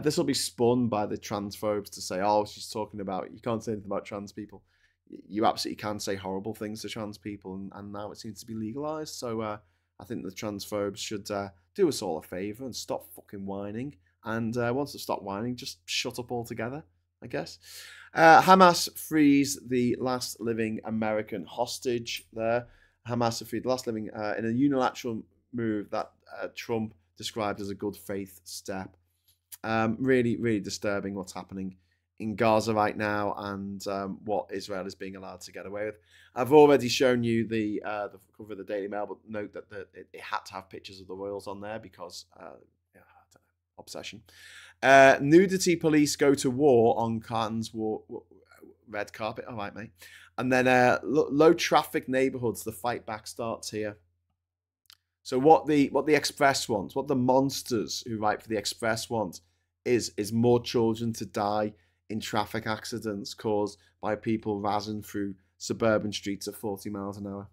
This will be spun by the transphobes to say, oh, she's talking about, you can't say anything about trans people. You absolutely can say horrible things to trans people, and now it seems to be legalised. So I think the transphobes should do us all a favour and stop fucking whining. And once they stop whining, just shut up altogether, I guess. Hamas frees the last living American hostage there. Hamas have freed the last living in a unilateral move that Trump described as a good faith step. Really, really disturbing what's happening in Gaza right now and what Israel is being allowed to get away with. I've already shown you the cover of the Daily Mail, but note that it had to have pictures of the royals on there because obsession. Nudity police go to war on Carton's red carpet. All right, mate. And then low traffic neighborhoods, the fight back starts here. So what the Express wants, what the monsters who write for the Express want is more children to die in traffic accidents caused by people razzing through suburban streets at 40 miles an hour.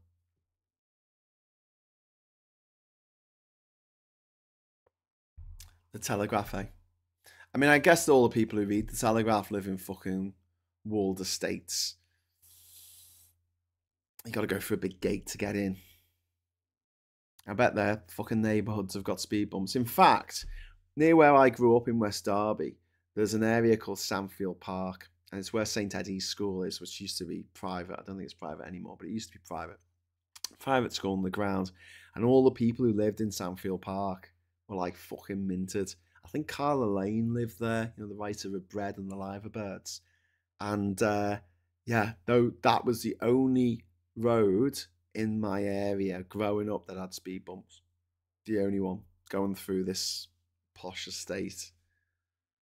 The Telegraph, eh? I mean, I guess all the people who read the Telegraph live in fucking walled estates. You got to go through a big gate to get in. I bet their fucking neighbourhoods have got speed bumps. In fact, near where I grew up in West Derby, there's an area called Sandfield Park, and it's where St Eddie's School is, which used to be private. I don't think it's private anymore, but it used to be private. Private school on the ground. And all the people who lived in Sandfield Park were like fucking minted. I think Carla Lane lived there, you know, the writer of Bread and the Liver Birds. And yeah, though that was the only road in my area growing up that had speed bumps. The only one going through this posh estate,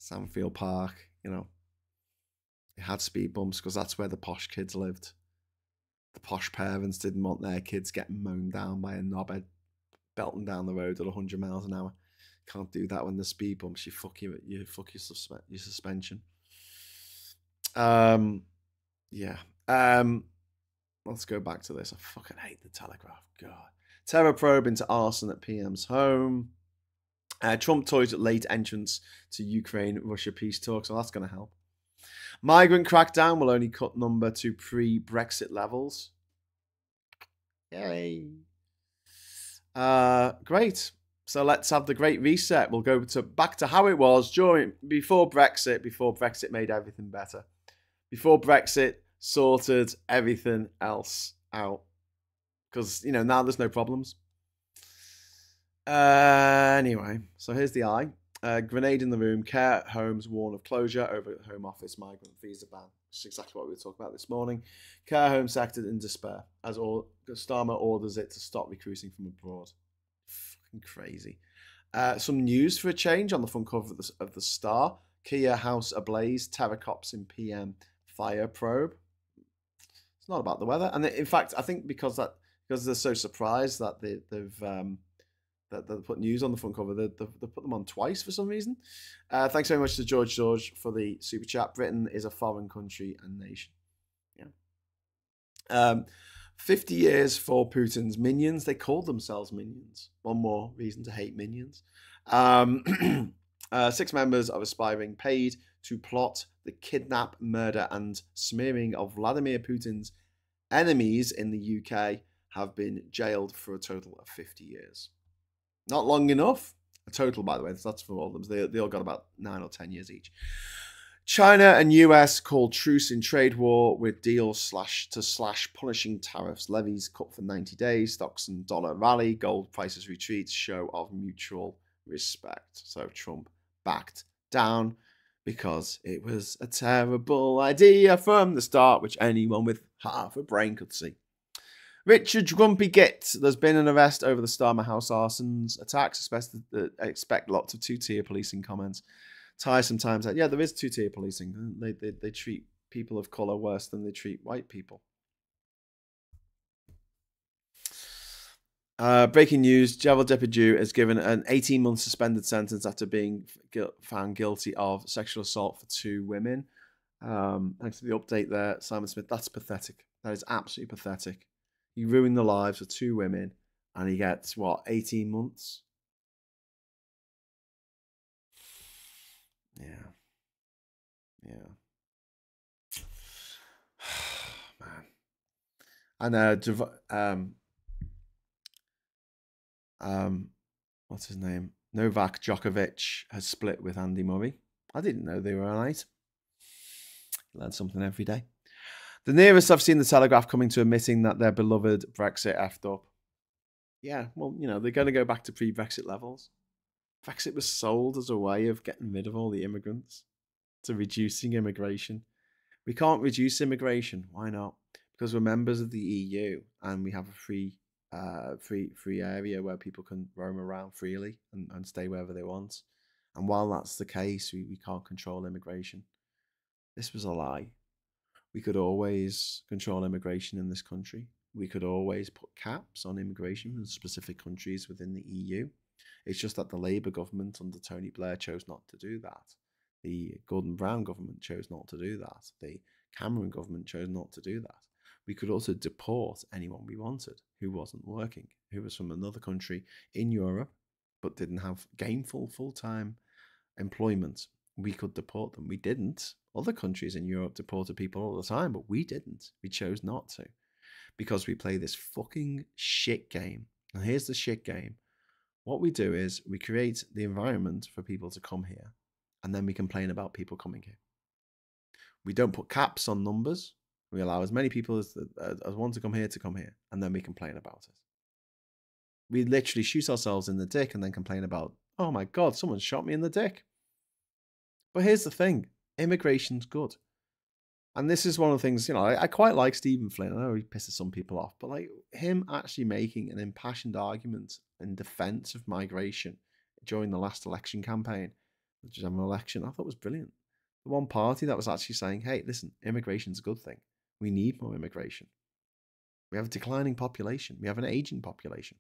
Sandfield Park, you know. It had speed bumps because that's where the posh kids lived. The posh parents didn't want their kids getting mown down by a knobhead belting down the road at 100 miles an hour. Can't do that when the speed bumps. You fuck your suspension. Yeah. Let's go back to this. I fucking hate the Telegraph. God. Terror probe into arson at PM's home. Trump toys at late entrance to Ukraine-Russia peace talks. So that's going to help. Migrant crackdown will only cut number to pre-Brexit levels. Yay. Great. So let's have the great reset. We'll go back to how it was before Brexit made everything better. Before Brexit sorted everything else out. Because, now there's no problems. Anyway, so here's the eye. Grenade in the room. Care homes warn of closure over Home Office migrant visa ban. Which is exactly what we were talking about this morning. Care home sector in despair as Starmer orders it to stop recruiting from abroad. Fucking crazy. Some news for a change on the front cover of the Star. Kia house ablaze. Terror cops in PM fire probe. It's not about the weather, and in fact, I think because they're so surprised that they've put news on the front cover, they put them on twice for some reason. Thanks very much to George for the super chat. Britain is a foreign country and nation. Yeah. 50 years for Putin's minions. They called themselves minions. One more reason to hate minions. 6 members of aspiring paid to plot the kidnap, murder, and smearing of Vladimir Putin's enemies in the UK have been jailed for a total of 50 years. Not long enough. A total, by the way. That's for all of them. They all got about 9 or 10 years each. China and US called truce in trade war with deals to slash punishing tariffs. Levies cut for 90 days. Stocks and dollar rally. Gold prices retreat. Show of mutual respect. So Trump backed down because it was a terrible idea from the start, which anyone with half a brain could see. Richard Grumpy Git. There's been an arrest over the Starmer House arsons attacks. Expect lots of two-tier policing comments. Tiresome times. Yeah, there is two-tier policing. They treat people of colour worse than they treat white people. Breaking news. Gerald Depardieu is given an 18-month suspended sentence after being found guilty of sexual assault for 2 women. Thanks for the update there, Simon Smith. That's pathetic. That is absolutely pathetic. He ruined the lives of 2 women and he gets, 18 months? Yeah. Man. And what's his name? Novak Djokovic has split with Andy Murray. I didn't know they were alright. Learn something every day. The nearest I've seen the Telegraph coming to admitting that their beloved Brexit effed up. Yeah, well, they're going to go back to pre-Brexit levels. Brexit was sold as a way of getting rid of all the immigrants, to reducing immigration. We can't reduce immigration. Why not? Because we're members of the EU and we have a free area where people can roam around freely and stay wherever they want. And while that's the case, we can't control immigration. This was a lie. We could always control immigration in this country. We could always put caps on immigration from specific countries within the EU. It's just that the Labour government under Tony Blair chose not to do that. The Gordon Brown government chose not to do that. The Cameron government chose not to do that. We could also deport anyone we wanted who wasn't working, who was from another country in Europe but didn't have gainful full-time employment. We could deport them. We didn't. Other countries in Europe deported people all the time, but we didn't. We chose not to because we play this fucking shit game. And here's the shit game. What we do is we create the environment for people to come here, and then we complain about people coming here. We don't put caps on numbers. We allow as many people as want to come here, and then we complain about it. We literally shoot ourselves in the dick and then complain about, oh my God, someone shot me in the dick. But here's the thing. Immigration's good. And this is one of the things, I quite like Stephen Flynn. I know he pisses some people off, but like him actually making an impassioned argument in defense of migration during the last election campaign, the general election, I thought was brilliant. The one party that was actually saying, hey, listen, immigration's a good thing. We need more immigration. We have a declining population. We have an aging population.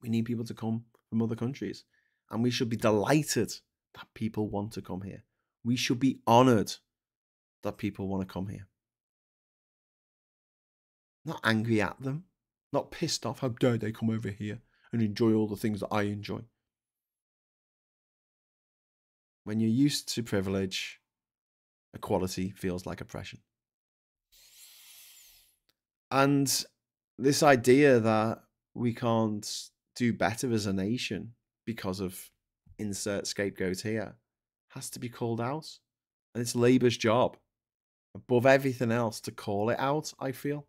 We need people to come from other countries. And we should be delighted that people want to come here. We should be honoured that people want to come here. Not angry at them. Not pissed off. How dare they come over here and enjoy all the things that I enjoy. When you're used to privilege, equality feels like oppression. And this idea that we can't do better as a nation because of insert scapegoat here has to be called out. And it's Labour's job, above everything else, to call it out, I feel.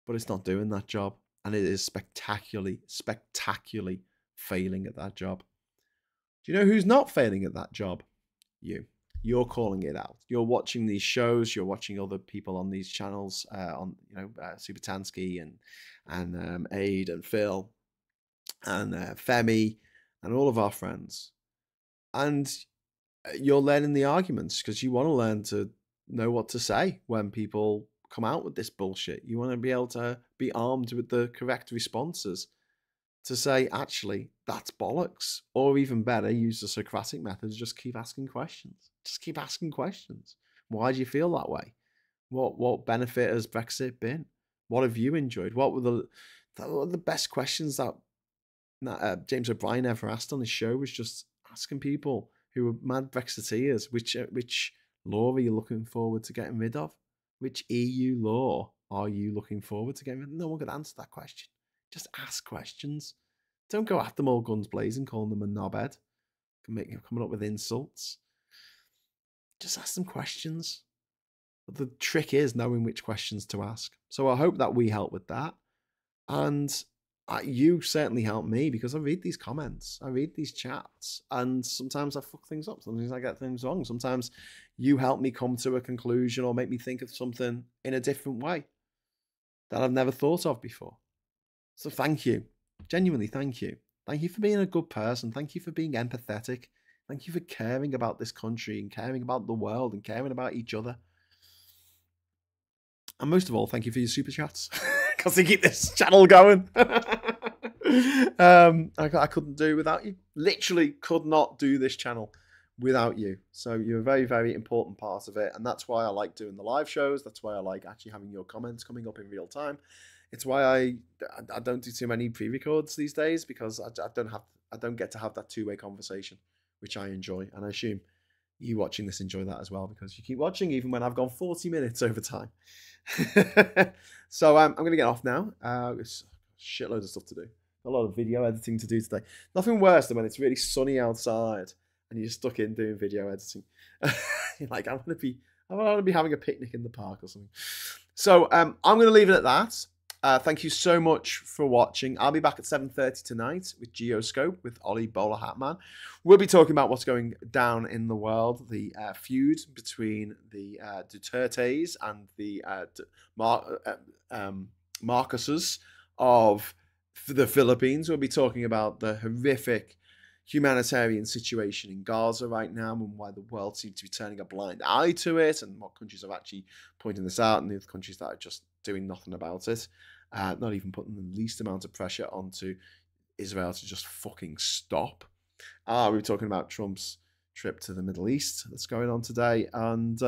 But it's not doing that job. And it is spectacularly failing at that job. Do you know who's not failing at that job? You. You're calling it out. You're watching these shows. You're watching other people on these channels, Super Tansky and Aid and Phil and Femi and all of our friends. And you're learning the arguments because you want to learn to know what to say when people come out with this bullshit. You want to be able to be armed with the correct responses to say, actually, that's bollocks. Or even better, use the Socratic method, just keep asking questions. Just keep asking questions. Why do you feel that way? What benefit has Brexit been? What have you enjoyed? What were the best questions that James O'Brien ever asked on his show? Was just asking people who were mad Brexiteers, which law are you looking forward to getting rid of? Which EU law are you looking forward to getting rid of? No one could answer that question. Just ask questions. Don't go at them all guns blazing, calling them a knobhead, coming up with insults. Just ask them questions. But the trick is knowing which questions to ask. So I hope that we help with that. And you certainly help me because I read these comments. I read these chats. And sometimes I fuck things up. Sometimes I get things wrong. Sometimes you help me come to a conclusion or make me think of something in a different way that I've never thought of before. So thank you. Genuinely, thank you. Thank you for being a good person. Thank you for being empathetic. Thank you for caring about this country and caring about the world and caring about each other. And most of all, thank you for your super chats because they keep this channel going. I couldn't do without you. Literally could not do this channel without you. So you're a very, very important part of it. And that's why I like doing the live shows. That's why I like actually having your comments coming up in real time. It's why I don't do too many pre-records these days because I don't get to have that two-way conversation, which I enjoy. And I assume you watching this enjoy that as well because you keep watching even when I've gone 40 minutes over time. So I'm going to get off now. It's shitloads of stuff to do. A lot of video editing to do today. Nothing worse than when it's really sunny outside and you're stuck in doing video editing. You're like, I want to be having a picnic in the park or something. So I'm going to leave it at that. Thank you so much for watching. I'll be back at 7:30 tonight with Geoscope with Ollie Bowler Hatman. We'll be talking about what's going down in the world, the feud between the Dutertes and the Marcoses of the Philippines. We'll be talking about the horrific humanitarian situation in Gaza right now and why the world seems to be turning a blind eye to it and what countries are actually pointing this out and the other countries that are just doing nothing about it. Not even putting the least amount of pressure onto Israel to just fucking stop. We were talking about Trump's trip to the Middle East that's going on today. And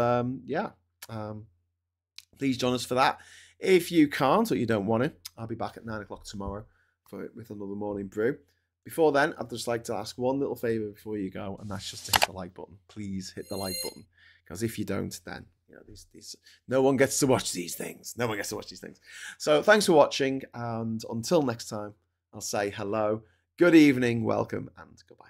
please join us for that. If you can't or you don't want to, I'll be back at 9 o'clock tomorrow with another morning brew. Before then, I'd just like to ask one little favour before you go, and that's just to hit the like button. Please hit the like button. Because if you don't, then these no one gets to watch these things. No one gets to watch these things. So thanks for watching, and until next time, I'll say hello, good evening, welcome, and goodbye.